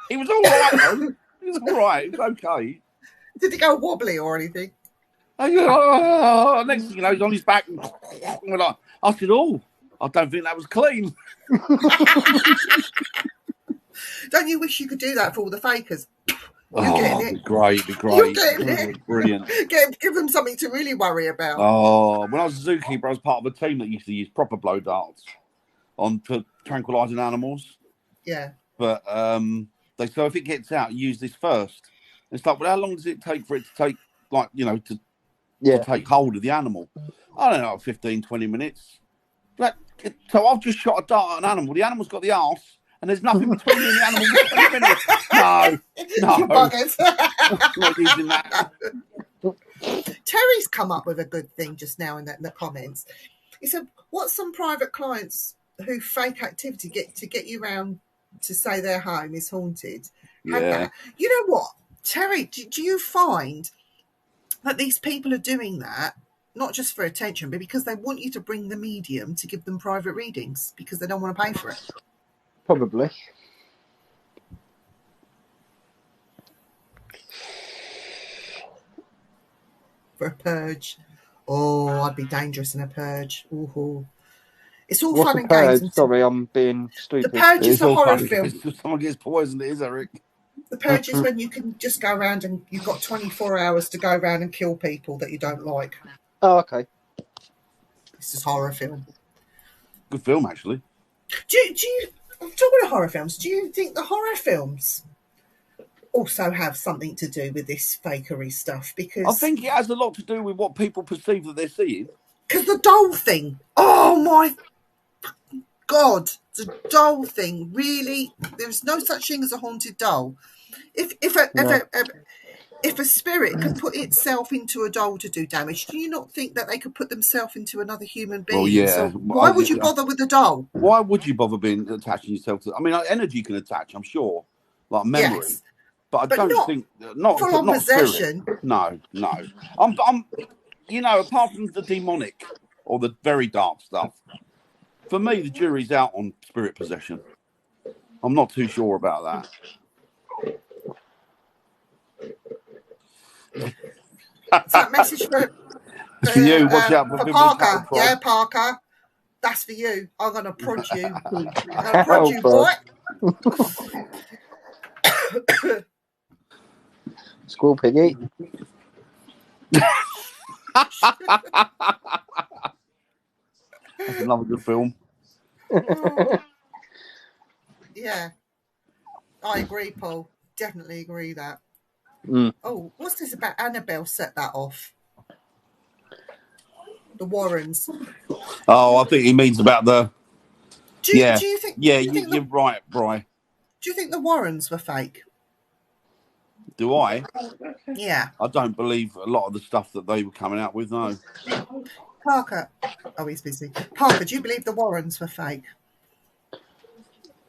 He was all right, though. He was all right. It was okay. Did it go wobbly or anything? Next thing you know, he's on his back. I said, "Oh, I don't think that was clean. Don't you wish you could do that for all the fakers? Oh, getting it'd it. be great. It'd be great. You're getting it. Brilliant. Give them something to really worry about. Oh, when I was a zookeeper, I was part of a team that used to use proper blow darts for tranquilizing animals. Yeah. But they so if it gets out, use this first. It's like, well, how long does it take for it to take, like, you know, to take hold of the animal? I don't know, 15, 20 minutes. So I've just shot a dart at an animal. The animal's got the arse, and there's nothing between me and the animal for 20 minutes. No. You buggers. Not using that. Terry's come up with a good thing just now in the comments. He said, what's some private clients who fake activity get you round to say their home is haunted? Yeah. You know what, Terry, do you find that these people are doing that not just for attention, but because they want you to bring the medium to give them private readings because they don't want to pay for it? Probably. For a purge. Oh, I'd be dangerous in a purge. Ooh. It's all What's fun a and purge? games. Sorry, I'm being stupid. The Purge is It's a all horror fun. film. If someone gets poisoned, it is, Eric. The Purge is when you can just go around and you've got 24 hours to go around and kill people that you don't like. Oh, okay. This is a horror film. Good film, actually. Do you talking about horror films, do you think the horror films also have something to do with this fakery stuff? Because I think it has a lot to do with what people perceive that they're seeing. Because the doll thing, oh my God, the doll thing, really, there's no such thing as a haunted doll. If a spirit could put itself into a doll to do damage, do you not think that they could put themselves into another human being? Well, yeah. So why would you bother with the doll? Why would you bother attaching yourself to? I mean, energy can attach, I'm sure, like memory. Yes. But I don't think not possession. Spirit. No. I'm apart from the demonic or the very dark stuff, for me the jury's out on spirit possession. I'm not too sure about that. Is that message for it's for you? Watch out for Parker. Yeah, Parker. That's for you. I'm gonna prod you. I'm gonna prod you, boy. Squirrel Piggy. That's another good film. Yeah, I agree, Paul. Definitely agree that. Oh, what's this about? Annabelle set that off. The Warrens. Oh, I think he means about the. Do you think? Yeah, you're right, Bri. Do you think the Warrens were fake? Do I? Yeah. I don't believe a lot of the stuff that they were coming out with. No. Parker. Oh, he's busy. Parker, do you believe the Warrens were fake?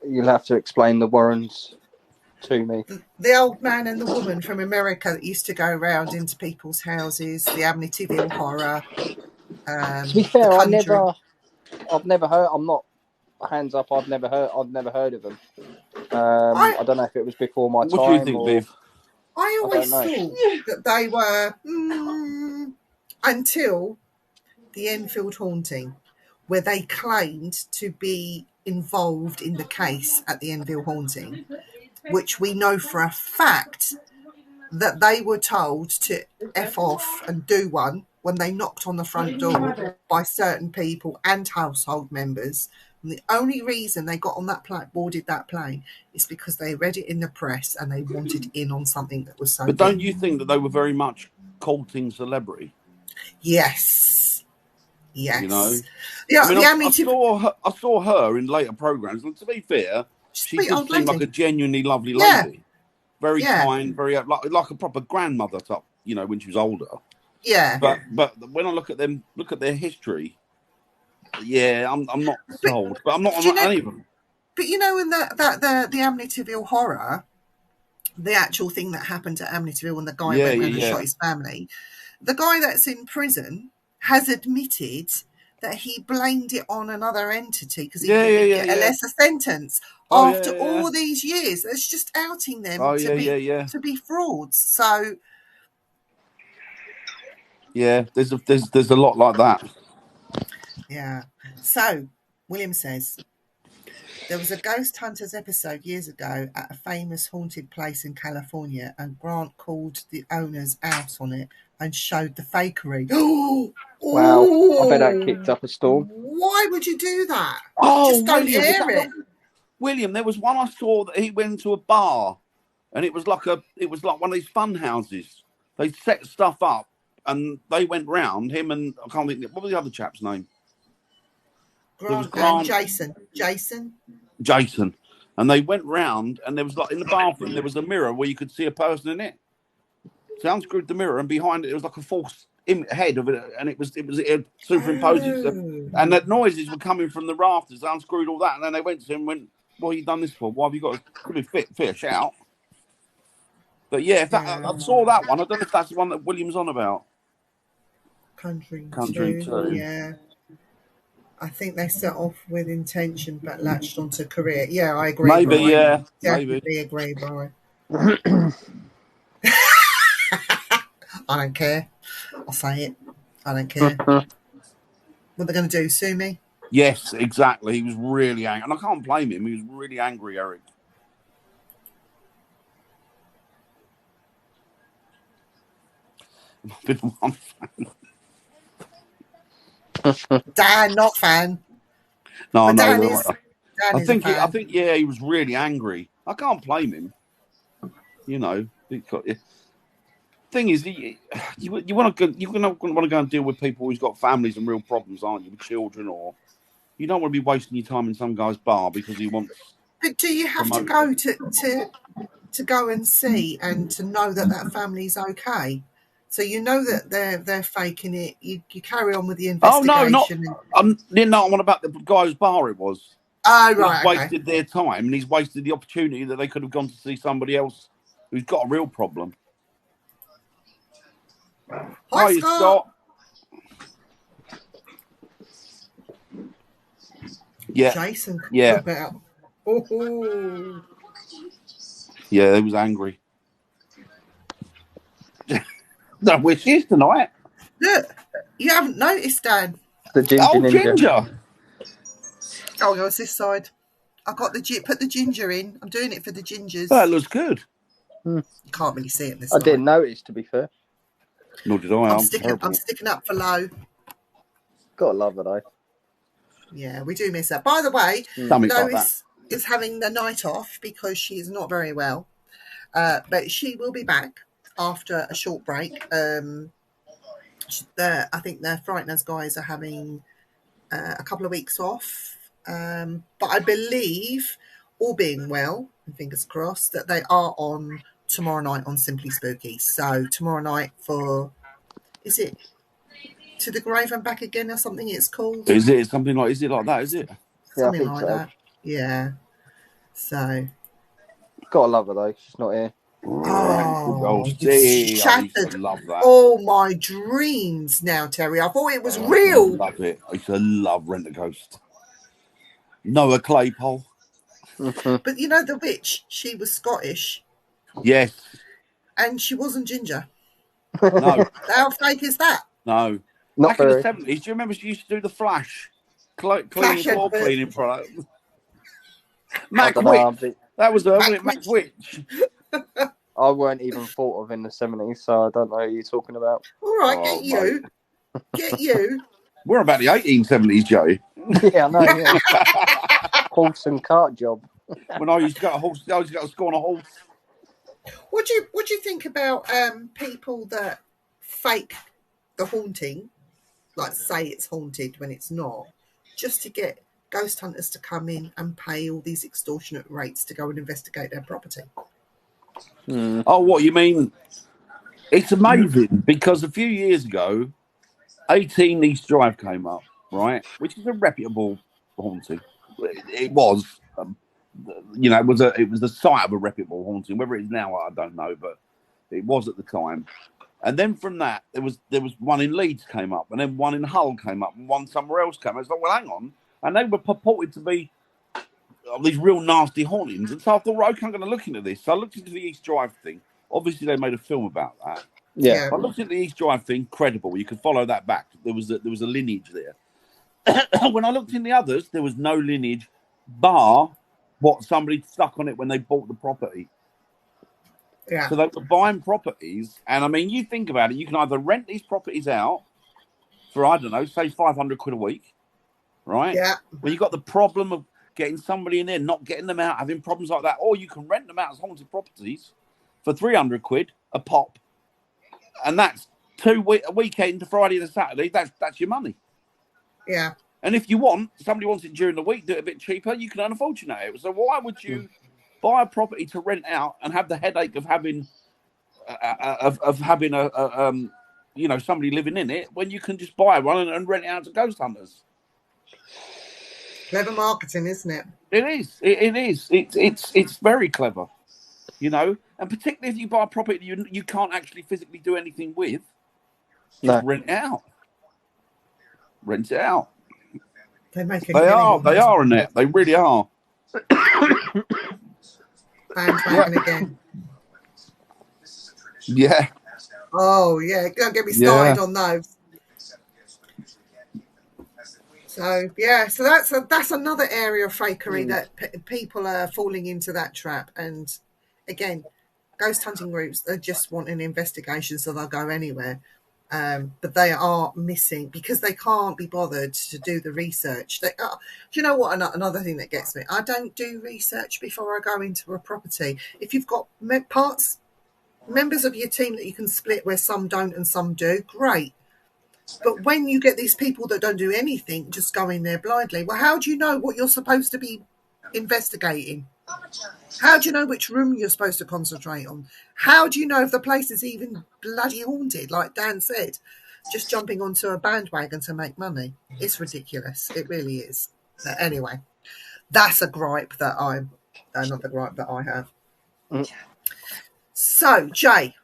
You'll have to explain the Warrens to me. The old man and the woman from America that used to go around into people's houses, the Amityville Horror. To be fair, I've never heard. I'm not hands up. I've never heard of them. I don't know if it was before my time. What do you think, Viv? I always thought that they were until the Enfield haunting, where they claimed to be involved in the case at the Enfield haunting, which we know for a fact that they were told to F off and do one when they knocked on the front door by certain people and household members. And the only reason they got on that plane, boarded that plane, is because they read it in the press and they wanted in on something that was so. But don't you think that they were very much courting celebrity? Yes. You know. Yeah. I mean, I saw her in later programs, and to be fair, she just seemed like a genuinely lovely lady. Very kind, very like a proper grandmother type. You know, when she was older. Yeah. But when I look at their history. Yeah, I'm not sold, but I'm not on any of them. But you know, in the Amityville Horror, the actual thing that happened to Amityville when the guy went around and shot his family, the guy that's in prison has admitted that he blamed it on another entity because he couldn't get a lesser sentence after all these years. It's just outing them to be frauds. So yeah, there's a lot like that. Yeah. So William says, there was a Ghost Hunters episode years ago at a famous haunted place in California, and Grant called the owners out on it and showed the fakery. Wow, I bet that kicked up a storm. Why would you do that? Oh, Just don't William, air it. William, there was one I saw that he went to a bar, and it was like one of these fun houses. They set stuff up, and they went round him and I can't think. What was the other chap's name? Grant. Jason. And they went round, and there was like in the bathroom there was a mirror where you could see a person in it. So I unscrewed the mirror, and behind it was like a false head of it, and it superimposed itself, and the noises were coming from the rafters. I unscrewed all that, and then they went to him and went, "What have you done this for? Why have you got a fit a shout?" But yeah, I saw that one. I don't know if that's the one that William's on about. Conjuring 2. Yeah. I think they set off with intention but latched onto career. Yeah, I agree. Maybe, Brian. yeah. Definitely agree, Brian. I don't care. I'll say it. I don't care. What are they going to do? Sue me? Yes, exactly. He was really angry. And I can't blame him. He was really angry, Eric. I've been one fan. Dan, not fan. No, But Dan no. is I a think, fan. he was really angry. I can't blame him. You know, thing is, you want to go and deal with people who's got families and real problems, aren't you, with children, or you don't want to be wasting your time in some guy's bar because he wants. But do you have to go to go and see and to know that family's okay? So you know that they're faking it. You carry on with the investigation. I'm on about the guy whose bar it was. Oh, right. He's wasted their time, and he's wasted the opportunity that they could have gone to see somebody else who's got a real problem. Hi, Scott. Yeah. Jason. Yeah. About. Oh. Yeah, he was angry. No, where she is tonight. Look, you haven't noticed, Dan. The ginger Ginger. Oh, it's this side. I got put the ginger in. I'm doing it for the gingers. That looks good. You can't really see it this I didn't notice, to be fair. Nor did I. I'm sticking up for Lo. Gotta love it, though. Yeah, we do miss her. By the way, Lo is having the night off because she's not very well. But she will be back after a short break. I think the Frighteners guys are having a couple of weeks off. But I believe, all being well, and fingers crossed, that they are on tomorrow night on Simply Spooky. So tomorrow night is it To the Grave and Back Again or something it's called? Is it like that, is it? Something like that. Yeah. So. Gotta love her, though. She's not here. Oh, shattered love that. All my dreams now, Terry. I thought it was real. I love it. I used to love Rent a Ghost. Noah Claypole. But you know the witch, she was Scottish. Yes. And she wasn't ginger. No. How fake is that? No. Not Back in very. the 70s, do you remember she used to do the Flash? Cleaning product. Mac Witch. That was her, wasn't it? Mac Witch. I weren't even thought of in the 70s, so I don't know who you're talking about. All right, get you. Get you. We're about the 1870s, Joe. Yeah, I know. Yeah. Horse and cart job. When I used to go to school on a horse. What do you think about people that fake the haunting, like say it's haunted when it's not, just to get ghost hunters to come in and pay all these extortionate rates to go and investigate their property? Oh, what you mean? It's amazing because a few years ago, 18 East Drive came up, right? Which is a reputable haunting. It was, it was the site of a reputable haunting. Whether it is now, I don't know, but it was at the time. And then from that, there was one in Leeds came up, and then one in Hull came up, and one somewhere else came up. It's like, well, hang on, and they were purported to be these real nasty hauntings. And so I thought, right, okay, I'm going to look into this. So I looked into the East Drive thing. Obviously, they made a film about that. Yeah. I looked at the East Drive thing, credible. You could follow that back. There was a lineage there. when I looked in the others, there was no lineage, bar what somebody stuck on it when they bought the property. Yeah. So they were buying properties, and I mean, you think about it, you can either rent these properties out for, I don't know, say 500 quid a week, right? Yeah. When you've got the problem of getting somebody in there, not getting them out, having problems like that, or you can rent them out as haunted properties for 300 quid a pop, and that's a weekend to Friday to Saturday, that's your money. Yeah. And if you want, somebody wants it during the week, do it a bit cheaper, you can earn a fortune out of it. So why would you buy a property to rent out and have the headache of having somebody living in it when you can just buy one and rent it out to ghost hunters? Clever marketing, isn't it? It is. It is. It's very clever, and particularly if you buy a property you can't actually physically do anything with, just rent it out. Rent it out. They are, Annette. They really are. Bandwagon again. Yeah. Oh yeah, don't get me started on those. So yeah, so that's another area of fakery that people are falling into that trap. And again, ghost hunting groups, they just want an investigation, so they'll go anywhere. But they are missing because they can't be bothered to do the research. Do you know what? Another thing that gets me, I don't do research before I go into a property. If you've got members of your team that you can split where some don't and some do, great. But when you get these people that don't do anything, just go in there blindly, well, how do you know what you're supposed to be investigating? How do you know which room you're supposed to concentrate on? How do you know if the place is even bloody haunted, like Dan said? Just jumping onto a bandwagon to make money. It's ridiculous. It really is. But anyway, that's a gripe that another gripe that I have. So, Jay,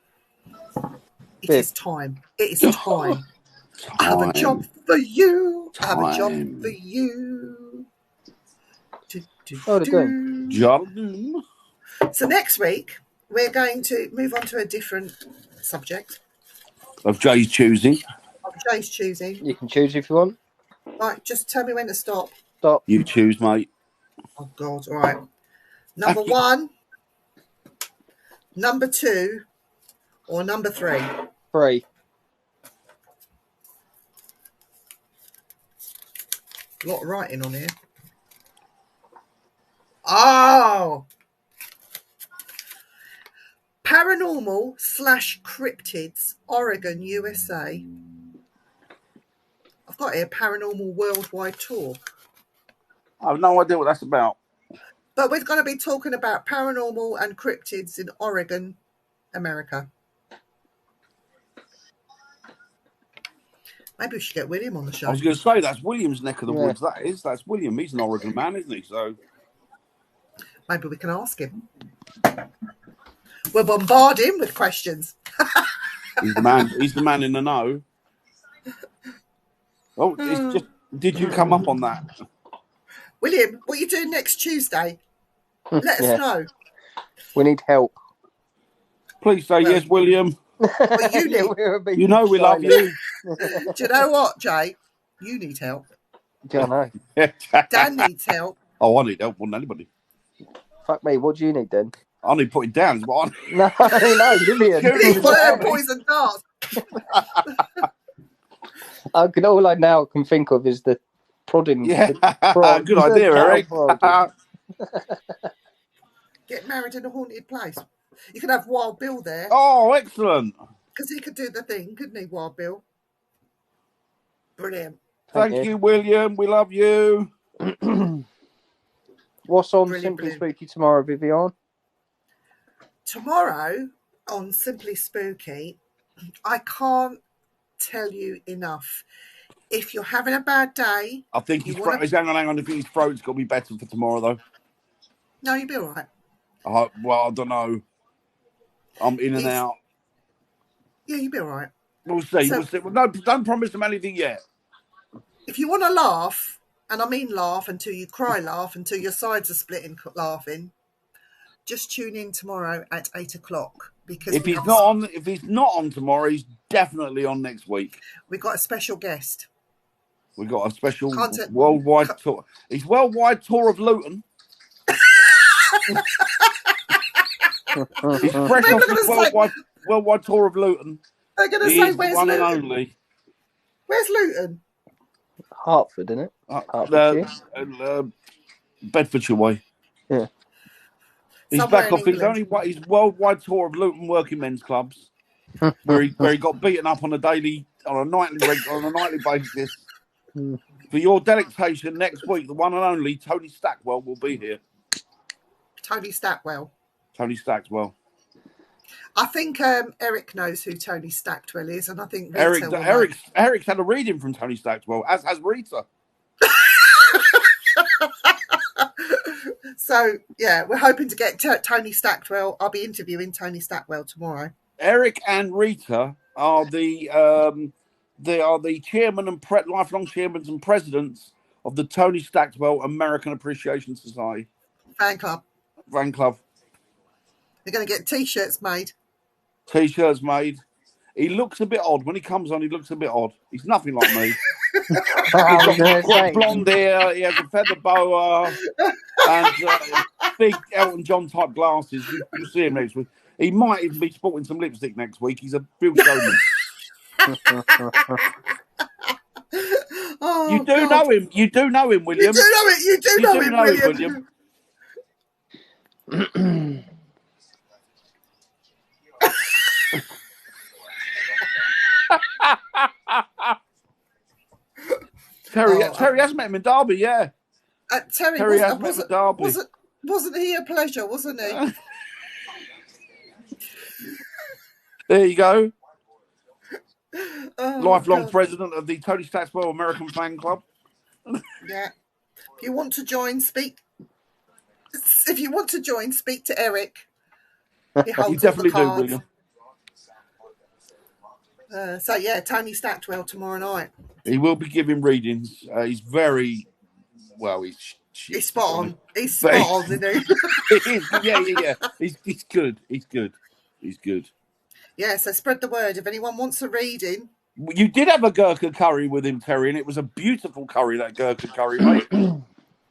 it is time. It is time. I have a job for you. I have a job for you. Jordan. So next week, we're going to move on to a different subject. Of Jay's choosing. You can choose if you want. Right, just tell me when to stop. Stop. You choose, mate. Oh, God. All right. Number 1, number 2, or number 3? 3. A lot of writing on here. Oh! Paranormal/Cryptids, Oregon, USA. I've got here Paranormal Worldwide Tour. I have no idea what that's about. But we're going to be talking about paranormal and cryptids in Oregon, America. Maybe we should get William on the show. I was going to say, that's William's neck of the woods, that is. That's William. He's an Oregon man, isn't he? So maybe we can ask him. We'll bombard him with questions. He's the man in the know. Oh, it's just, did you come up on that? William, what are you doing next Tuesday? Let us know. We need help. Please say yes, William. Well, you know we love you. Do you know what, Jay? You need help. Do I know? Dan needs help. Oh, I need help more than anybody. Fuck me, what do you need then? I need putting down. Is what I need. No, Vivian. You need poison darts. All I now can think of is the prodding. Yeah, good idea, Eric. Get married in a haunted place. You could have Wild Bill there. Oh, excellent. Because he could do the thing, couldn't he, Wild Bill? Brilliant. Thank you, William. We love you. What's on Simply Spooky tomorrow, Vivian? Tomorrow on Simply Spooky, I can't tell you enough. If you're having a bad day... I think hang on. I think his throat's got to be better for tomorrow, though. No, you'll be all right. Well, I don't know. I'm in and out. Yeah, you'll be all right. We'll see. Well, no, don't promise them anything yet. If you want to laugh, and I mean laugh until you cry, laugh until your sides are splitting laughing, just tune in tomorrow at 8:00 because if he's not on tomorrow, he's definitely on next week. We've got a special guest. We got a special Content. worldwide tour. He's worldwide tour of Luton. He's fresh People off are gonna his say- worldwide tour of Luton. They're going to He say, is the where's one and Luton? only. Where's Luton? Hertford, isn't it? Hertfordshire. Bedfordshire way. Yeah. He's Somewhere back in off his England. worldwide tour of Luton working men's clubs, where he got beaten up on a nightly basis. For your delectation next week, the one and only Tony Stackwell will be here. Tony Stackwell. Tony Stackwell. I think Eric knows who Tony Stackwell is, and I think Rita will know. Eric's had a reading from Tony Stackwell, as has Rita. So, yeah, we're hoping to get Tony Stackwell. I'll be interviewing Tony Stackwell tomorrow. Eric and Rita are the chairman and lifelong chairmen and presidents of the Tony Stackwell American Appreciation Society Fan club. fan club. They're going to get T-shirts made. T-shirts made. He looks a bit odd when he comes on. He looks a bit odd. He's nothing like me. He's got blonde hair. He has a feather boa and big Elton John type glasses. You'll see him next week. He might even be sporting some lipstick next week. He's a real showman. Oh, You do know him. You do know him, William. You do know it. You do know him, William. Terry has met him in Derby, yeah. Terry has met him at Derby. Wasn't he a pleasure, wasn't he? There you go. Oh, Lifelong God. president of the Tony Stackwell American Fan Club. Yeah. If you want to join, speak to Eric. He holds You definitely all do, the cards. William. So yeah, Tony Stackwell tomorrow night. He will be giving readings. He's very well. He's spot on. He's But spot on, isn't he? He is. Yeah. He's good. He's good. Yeah, so spread the word. If anyone wants a reading. You did have a Gurkha curry with him, Terry, and it was a beautiful curry, that Gurkha curry, mate.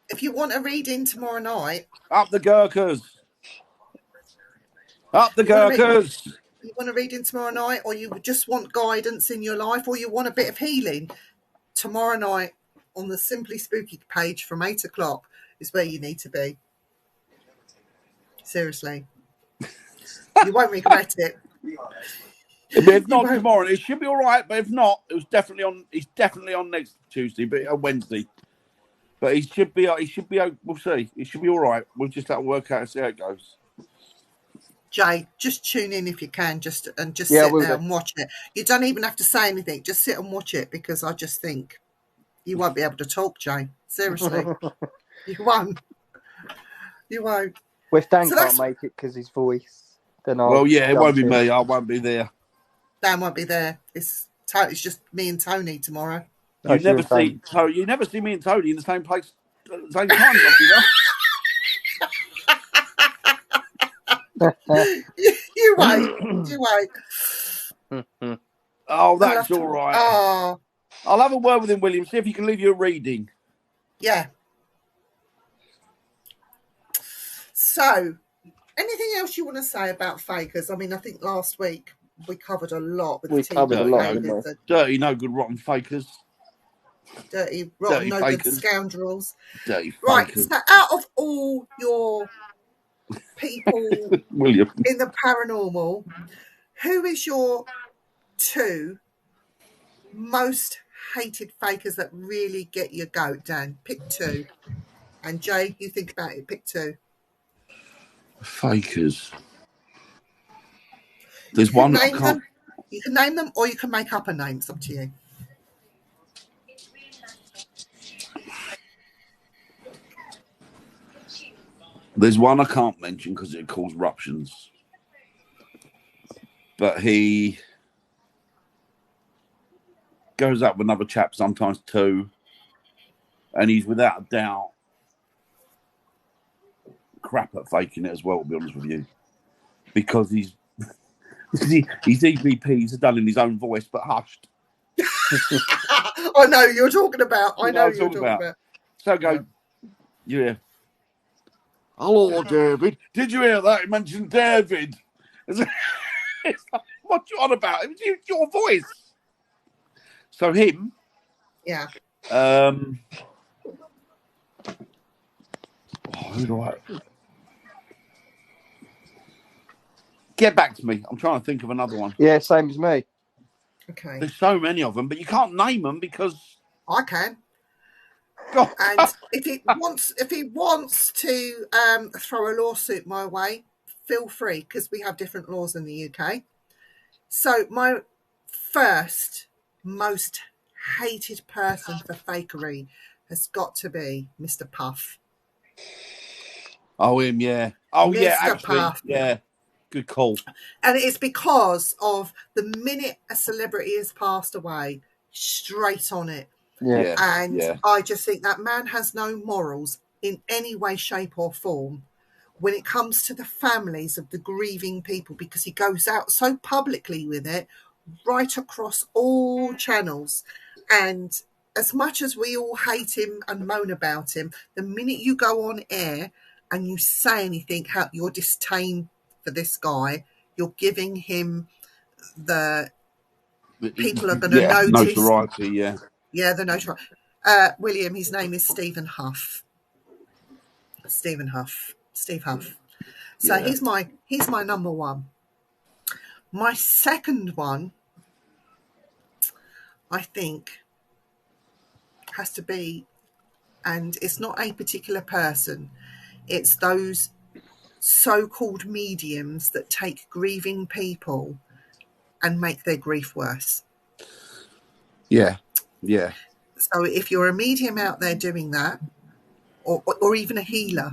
If you want a reading tomorrow night. Up the Gurkhas. Up the Gurkhas. You want a reading tomorrow night, or you just want guidance in your life, or you want a bit of healing, tomorrow night on the Simply Spooky page from 8 o'clock is where you need to be. Seriously. You won't regret it. But if not tomorrow, it should be all right. But if not, it's definitely on next Tuesday, but Wednesday. But he should be. We'll see. It should be all right. We'll just have to work out and see how it goes. Jay, just tune in if you can, sit there and watch it. You don't even have to say anything. Just sit and watch it, because I just think you won't be able to talk, Jay. Seriously, you won't. You won't. Well, if Dan can't make it because his voice, then I'll. Well, yeah, it won't be me. I won't be there. Dan won't be there. It's just me and Tony tomorrow. You never see me and Tony in the same place at the same time, You wait. You wait. Oh, that's all right. Oh. I'll have a word with him, William. See if he can leave you a reading. Yeah. So, anything else you want to say about fakers? I mean, I think last week we covered a lot with Dirty, no good, rotten fakers. Dirty, rotten, no good scoundrels. Dirty right, fakers. so out of all your people William in the paranormal, who is your 2 most hated fakers that really get your goat, Dan? Pick 2. And Jay, you think about it. Pick 2. Fakers. There's one I can't. You can name them, or you can make up a name. It's up to you. There's one I can't mention because it causes ruptions. But he goes up with another chap, sometimes 2, and he's without a doubt crap at faking it as well, to be honest with you, because his EVPs are done in his own voice but hushed. I know you're talking about. I You know what I'm you're talking talking about. about. So go, yeah. Hello, David. Did you hear that? He mentioned David. It's like, what you on about? It's your voice. So him. Yeah. Who do I? Get back to me. I'm trying to think of another one. Yeah, same as me. Okay. There's so many of them, but you can't name them because. I can. God. And if he wants to throw a lawsuit my way, feel free, because we have different laws in the UK. So my first most hated person for fakery has got to be Mr. Puff. Oh, him, yeah. Oh, Mr. yeah, actually, Puff. yeah. Good call. And it's because of the minute a celebrity has passed away, straight on it. Yeah. And I just think that man has no morals in any way, shape, or form when it comes to the families of the grieving people, because he goes out so publicly with it, right across all channels. And as much as we all hate him and moan about him, the minute you go on air and you say anything, how your disdain for this guy, you're giving him the people are going to notice. Notoriety, yeah. Yeah, the notoriety. William, his name is Stephen Huff. Steve Huff. So Yeah. he's my number one. My second one, I think, has to be, and it's not a particular person, it's those so-called mediums that take grieving people and make their grief worse. Yeah, yeah. So if you're a medium out there doing that, or even a healer,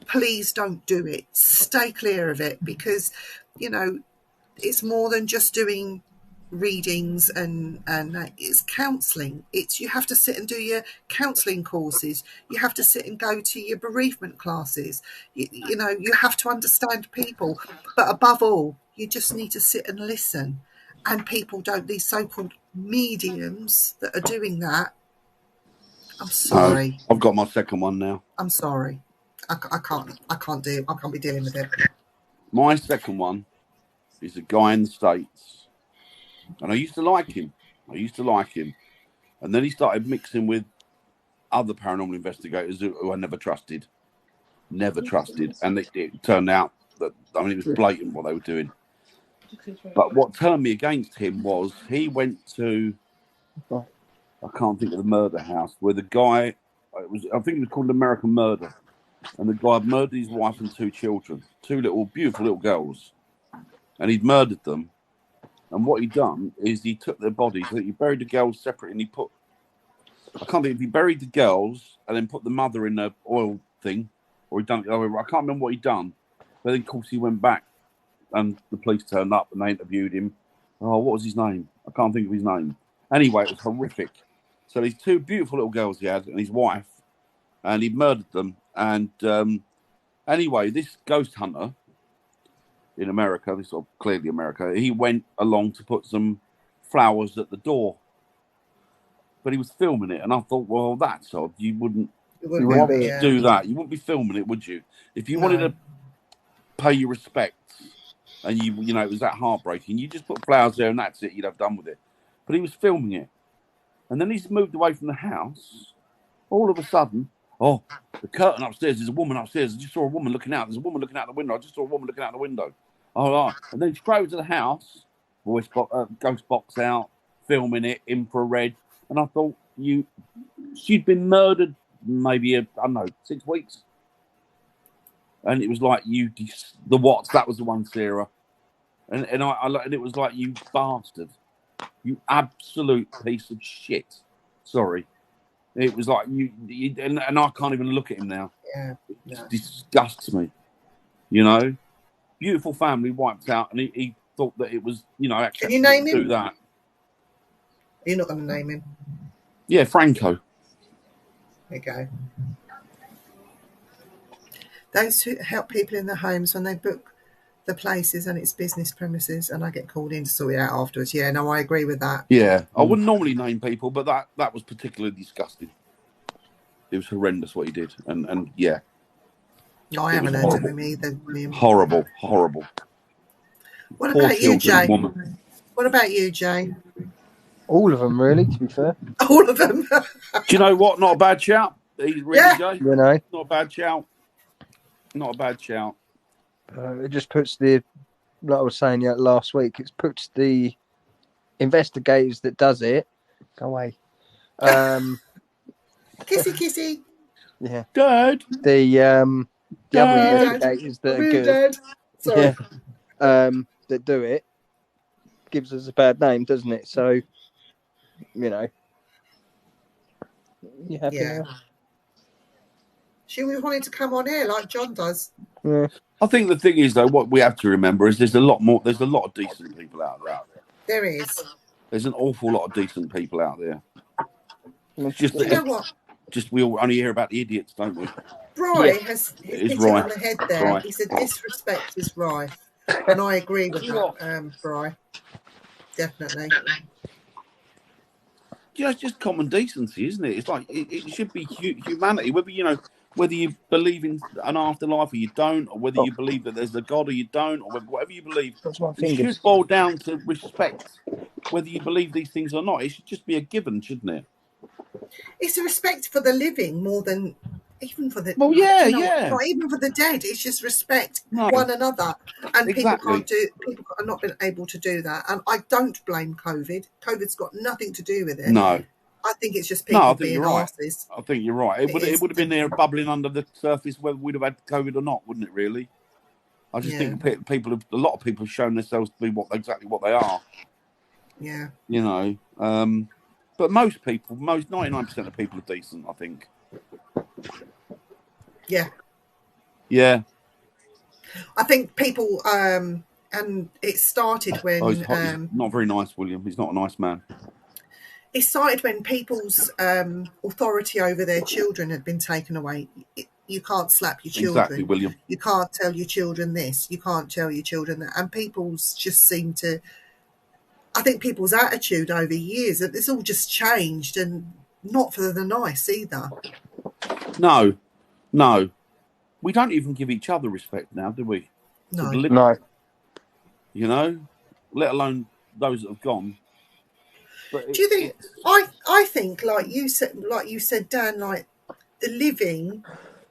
please don't do it. Stay clear of it, because, you know, it's more than just doing readings and it's counselling. It's, you have to sit and do your counselling courses. You have to sit and go to your bereavement classes. You know, you have to understand people. But above all, you just need to sit and listen. And people don't, these so-called mediums that are doing that, I'm sorry. I've got my second one now. I'm sorry. I can't be dealing with it. My second one is a guy in the States. And I used to like him. And then he started mixing with other paranormal investigators who I never trusted. And it turned out that, I mean, it was blatant what they were doing. But what turned me against him was he went to, I can't think of the murder house, where the guy, I think it was called American Murder. And the guy had murdered his wife and two children, two beautiful little girls. And he'd murdered them. And what he'd done is he took their bodies, he buried the girls separate, and I can't think if he buried the girls and then put the mother in the oil thing, or he'd done it. I can't remember what he'd done. But then, of course, he went back and the police turned up and they interviewed him. Oh, what was his name? I can't think of his name. Anyway, it was horrific. So these two beautiful little girls he had and his wife, and he murdered them. And anyway, this ghost hunter in America, this is clearly America, he went along to put some flowers at the door. But he was filming it, and I thought, well, that's odd. You wouldn't do that. You wouldn't be filming it, would you? If you wanted to pay your respects, and you know, it was that heartbreaking, you just put flowers there, and that's it. You'd have done with it. But he was filming it, and then he's moved away from the house. All of a sudden, oh, the curtain upstairs. There's a woman upstairs. I just saw a woman looking out. There's a woman looking out the window. I just saw a woman looking out the window. Oh, right. And then straight over to the house, ghost box out, filming it, infrared. And I thought, she'd been murdered maybe, I don't know, 6 weeks. And it was like, that was the one, Sarah. And it was like, you bastard. You absolute piece of shit. Sorry. It was like, and I can't even look at him now. Yeah. It disgusts me. You know? Beautiful family wiped out, and he thought that it was, acceptable. Can you name him? Do that. You're not going to name him? Yeah, Franco. There you go. Those who help people in their homes when they book the places and its business premises, and I get called in to sort it out afterwards. Yeah, no, I agree with that. Yeah, I wouldn't normally name people, but that was particularly disgusting. It was horrendous what he did, and yeah, No, I haven't heard of him either. horrible. What Poor about you, children and Jay? woman. What about you, Jay? All of them, really, to be fair. All of them. Do you know what? Not a bad shout. He's really, Yeah. Jay. You know, Not a bad shout. Not a bad shout. it just puts the, like I was saying last week, it puts the investigators that does it. Go away. Kissy, kissy. Yeah. Dad. The other Dad. investigators that are Really, good. Dad? Sorry. Yeah. That do it gives us a bad name, doesn't it? So, you know. You happy Yeah. now? She was wanting to come on here like John does. Yeah. I think the thing is, though, what we have to remember is there's a lot of decent people out there. There is. There's an awful lot of decent people out there. It's just You know what? just we all only hear about the idiots, don't we? Bry Yeah. has It hit is it right. on the head there. Right. He said disrespect is rife. And I agree with that, Bry. Definitely. Yeah, it's just common decency, isn't it? It's like it should be humanity. Whether you believe in an afterlife or you don't, or whether you believe that there's a God or you don't, or whatever you believe, That's my it fingers. should boil down to respect. Whether you believe these things or not, it should just be a given, shouldn't it? It's a respect for the living more than even for the Well, yeah, you know, yeah. not even for the dead. It's just respect No. one another, and Exactly. people are not been able to do that. And I don't blame COVID. COVID's got nothing to do with it. No. I think it's just No, people I think being you're right. artists. I think you're right. It It would is. have been there bubbling under the surface whether we'd have had COVID or not, wouldn't it? Really? I just think a lot of people have shown themselves to be exactly what they are. Yeah. You know, but most 99% of people are decent. I think. Yeah. Yeah. I think people and it started when He's not very nice, William. He's not a nice man. it started when people's authority over their children had been taken away. You can't slap your children. Exactly, William. You can't tell your children this. You can't tell your children that. And people's just seem to. I think people's attitude over years, it's all just changed, and not for the nice either. No. We don't even give each other respect now, do we? No. No. You know, let alone those that have gone. But Do you think? I think, like you said, Dan, like the living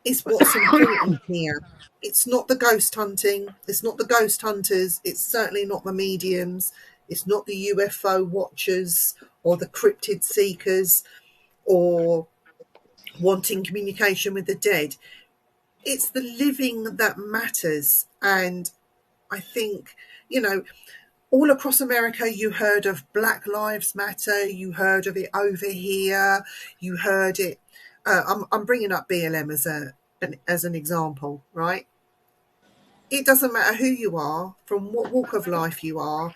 is what's important here. It's not the ghost hunting. It's not the ghost hunters. It's certainly not the mediums. It's not the UFO watchers or the cryptid seekers or wanting communication with the dead. It's the living that matters. And I think, you know, all across America, you heard of Black Lives Matter. You heard of it over here. You heard it. I'm bringing up BLM as an example, right? It doesn't matter who you are, from what walk of life you are.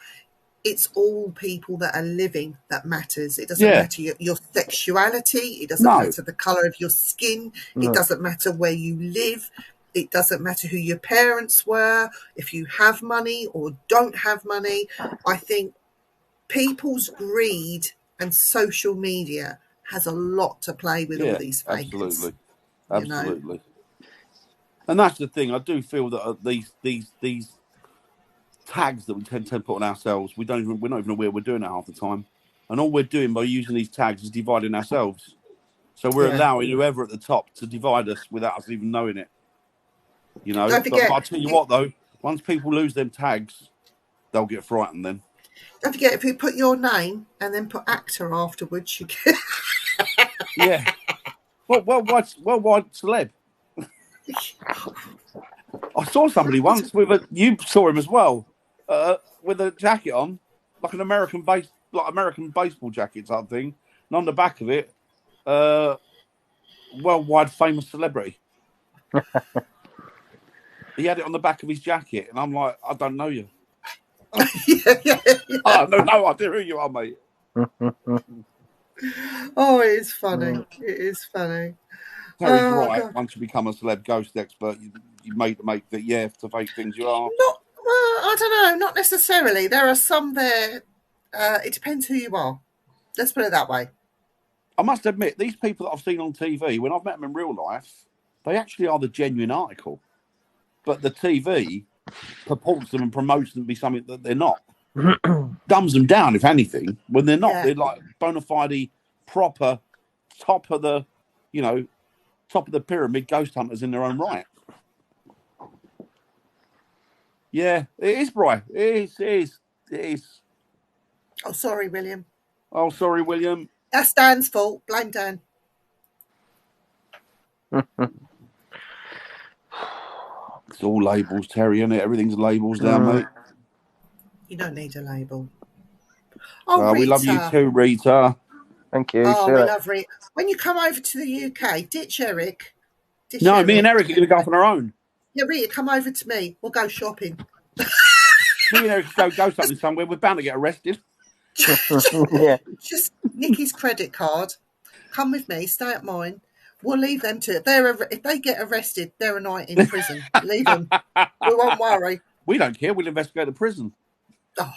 It's all people that are living that matters. It doesn't matter your sexuality. It doesn't matter the colour of your skin. No. It doesn't matter where you live. It doesn't matter who your parents were, if you have money or don't have money. I think people's greed and social media has a lot to play with all these fakers. Absolutely. And that's the thing. I do feel that these tags that we tend to put on ourselves, we're not even aware we're doing it half the time. And all we're doing by using these tags is dividing ourselves. So we're allowing whoever at the top to divide us without us even knowing it. You know, Don't forget, but I'll tell you what though, once people lose them tags, they'll get frightened then. Don't forget, if you put your name and then put actor afterwards, you get... Yeah. Worldwide celeb. I saw somebody once you saw him as well, with a jacket on, like an American baseball jacket type thing, and on the back of it, worldwide famous celebrity. He had it on the back of his jacket, and I'm like, I don't know you. yeah. I have no idea who you are, mate. Oh, it is funny. It is funny. Terry's right. God. Once you become a celeb ghost expert, you make that to fake things you are. I don't know, not necessarily. There are some there. It depends who you are. Let's put it that way. I must admit, these people that I've seen on TV, when I've met them in real life, they actually are the genuine article. But the TV purports them and promotes them to be something that they're not. Dumbs them down, if anything, when they're not. Yeah. They're like bona fide, proper, top of the pyramid ghost hunters in their own right. Yeah, it is, Bri. It is. Oh, sorry, William. Oh, sorry, William. That's Dan's fault. Blame Dan. It's all labels, Terry, isn't it? Everything's labels now, mate. You don't need a label. Oh, Well, we love you Rita. too, Rita. Thank you. Oh, See we that? love Rita. When you come over to the UK, ditch Eric. No, me and Eric are going to go off on our own. Yeah, Rita, come over to me. We'll go shopping. Me and Eric go something somewhere. We're bound to get arrested. Yeah. Just nick his credit card. Come with me. Stay at mine. We'll leave them to it. If they get arrested, they're a night in prison. Leave them. We won't worry. We don't care. We'll investigate the prison. Oh.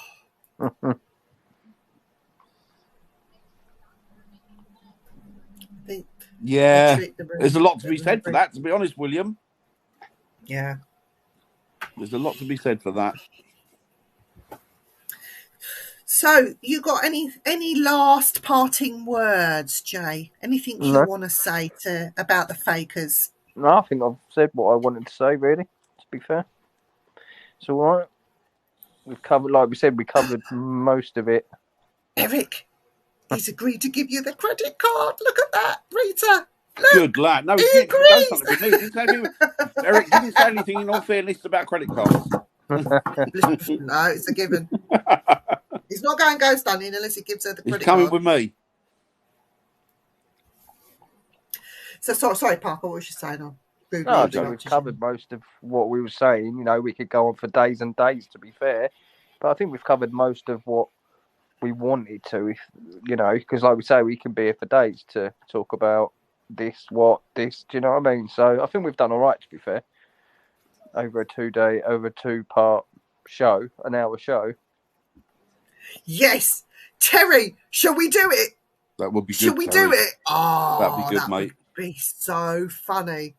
Yeah, there's a lot to be said for that, to be honest, William. Yeah. There's a lot to be said for that. So, you got any last parting words, Jay? Anything you want to say about the fakers? No, I think I've said what I wanted to say, really, to be fair. It's all right. We've covered, like we said, we covered most of it. Eric, he's agreed to give you the credit card. Look at that, Rita. Look, good lad. No, he didn't go something with me. Eric didn't say anything in all fairness about credit cards. No, it's a given. He's not going ghost hunting unless he gives her the credit He's coming card. with me. So, sorry, Parker, what was you saying? No, I think we've covered most of what we were saying. You know, we could go on for days and days, to be fair. But I think we've covered most of what we wanted to, if you know, because like we say, we can be here for days to talk about this. Do you know what I mean? So I think we've done all right, to be fair. Over a 2-part show, an hour show. Yes, Terry, shall we do it? That would be good. Shall we do it? Oh, that'd be good, mate. Would be so funny.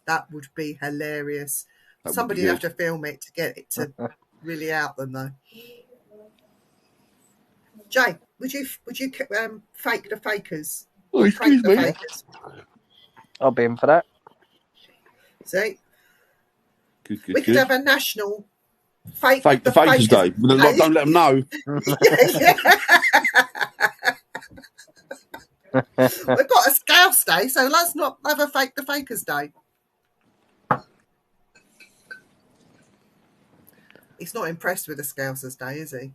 That would be hilarious. Somebody would have to film it to get it to really out them, though. Jay, would you fake the fakers? Oh, excuse me. Fakers? I'll be in for that. See, good. Could have a national fake the Fakers Day. Don't let them know. We've got a Scouse Day, so let's not have a Fake the Fakers Day. He's not impressed with the Scousers Day, is he?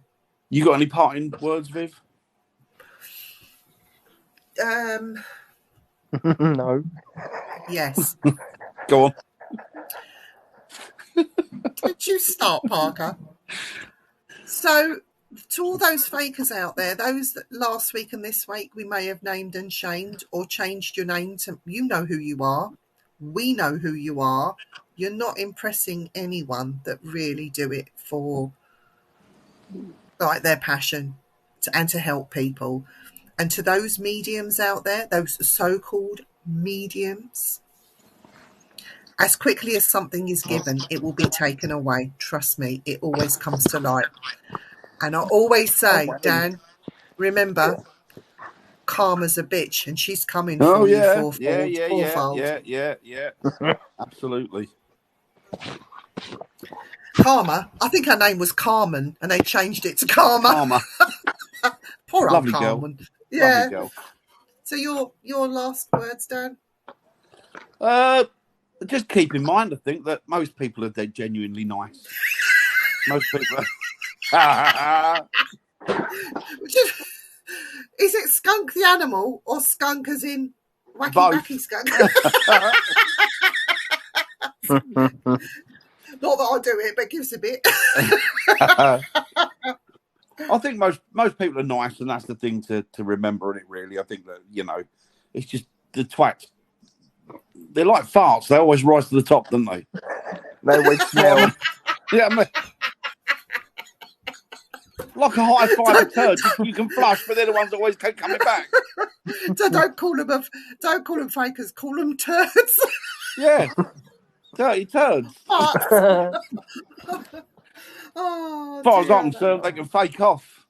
You got any parting words, Viv? No. Yes. Go on. Did you start, Parker? So, to all those fakers out there, those that last week and this week we may have named and shamed or changed your name to, you know who you are. We know who you are. You're not impressing anyone that really do it for like their passion and to help people. And to those mediums out there, those so-called mediums, as quickly as something is given, it will be taken away. Trust me, it always comes to light. And I always say, Dan, remember, karma's a bitch, and she's coming for you fourfold. Yeah. Absolutely. Karma. I think her name was Carmen, and they changed it to Karma. Poor old Lovely Carmen. girl. Yeah. Lovely girl. So your last words, Dan? Just keep in mind, I think, that most people are genuinely nice. Most people are... Is it skunk the animal or skunk as in wacky wacky skunk? Not that I'll do it, but it gives a bit. I think most people are nice, and that's the thing to remember in it, really. I think that, you know, it's just the twats. They're like farts. They always rise to the top, don't they? They always smell. Yeah, Like a high five of turds. You can flush, but they're the ones that always keep coming back. So don't call them fakers. Call them turds. Yeah. Dirty turds. Farts. Oh, As far as dear. I'm concerned, they can fake off.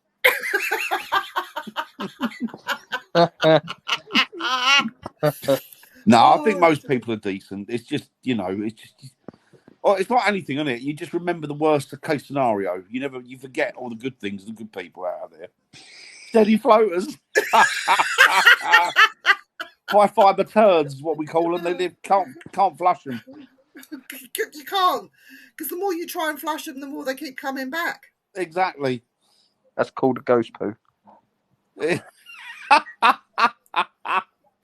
No, I think most people are decent. It's just, it's like anything, isn't it? You just remember the worst case scenario. You forget all the good things, the good people out there. Steady floaters. High fiber turds is what we call them. They can't flush them. You can't, because the more you try and flush them, the more they keep coming back. Exactly. That's called a ghost poo.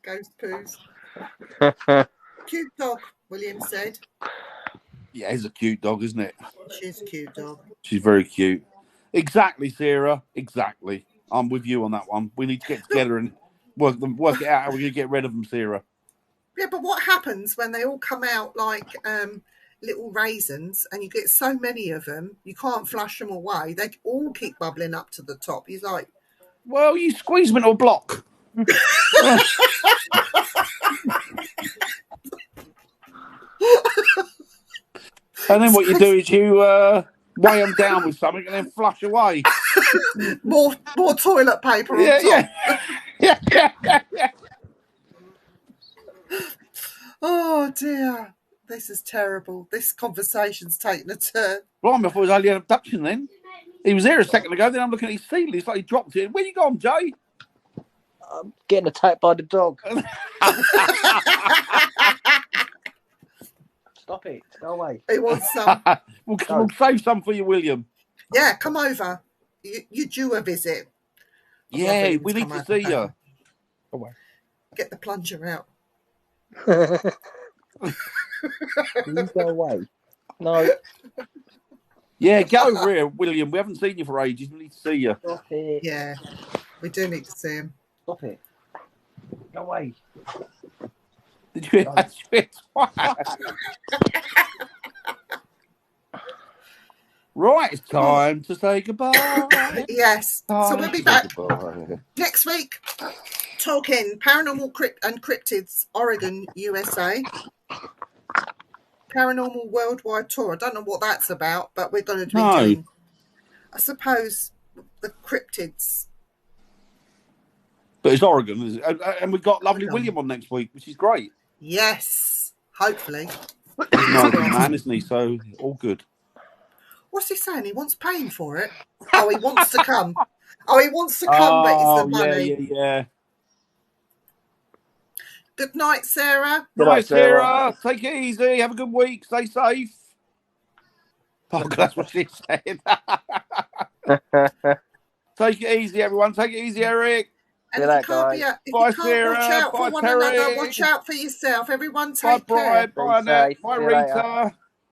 Ghost poos. Cute dog, William said. Yeah, it's a cute dog, isn't it? She's a cute dog. She's very cute. Exactly, Sarah. Exactly. I'm with you on that one. We need to get together and work it out how we're going to get rid of them, Sarah. Yeah, but what happens when they all come out like little raisins and you get so many of them, you can't flush them away. They all keep bubbling up to the top. He's like... Well, you squeeze them into a block. And then what you do is you weigh them down with something and then flush away. more toilet paper on top. Yeah. Oh, dear. This is terrible. This conversation's taken a turn. Blimey, I thought it was only an abduction then. He was there a second ago, then I'm looking at his seal. It's like he dropped it. Where you gone, Jay? I'm getting attacked by the dog. Stop it. Go away. He wants some. We'll save some for you, William. Yeah, come over. You due a visit. Yeah, we need to see you. Away. Get the plunger out. Please go away. No. Yeah, get over here, William. We haven't seen you for ages. We need to see you. Stop it. Yeah, we do need to see him. Stop it. Go away. Did you hear Right, it's time to say goodbye. Yes. So we'll be back Goodbye. next week talking Paranormal and Cryptids, Oregon, USA. Paranormal Worldwide Tour. I don't know what that's about, but we're going to be doing, I suppose, the cryptids. But it's Oregon, isn't it? And we've got lovely William on next week, which is great. Yes, hopefully. He's an Oregon man, isn't he? So all good. What's he saying? He wants paying for it. Oh, he wants to come. Oh, he wants to come, but it's the money. Yeah. Good night, Sarah. Good night, Sarah. Take it easy. Have a good week. Stay safe. Oh, that's what she said. Take it easy, everyone. Take it easy, Eric. And if you can't, Sarah. Watch out Bye, for one Terry. another. Watch out for yourself. Everyone Bye, take care. Bye, Annette. Bye, Rita.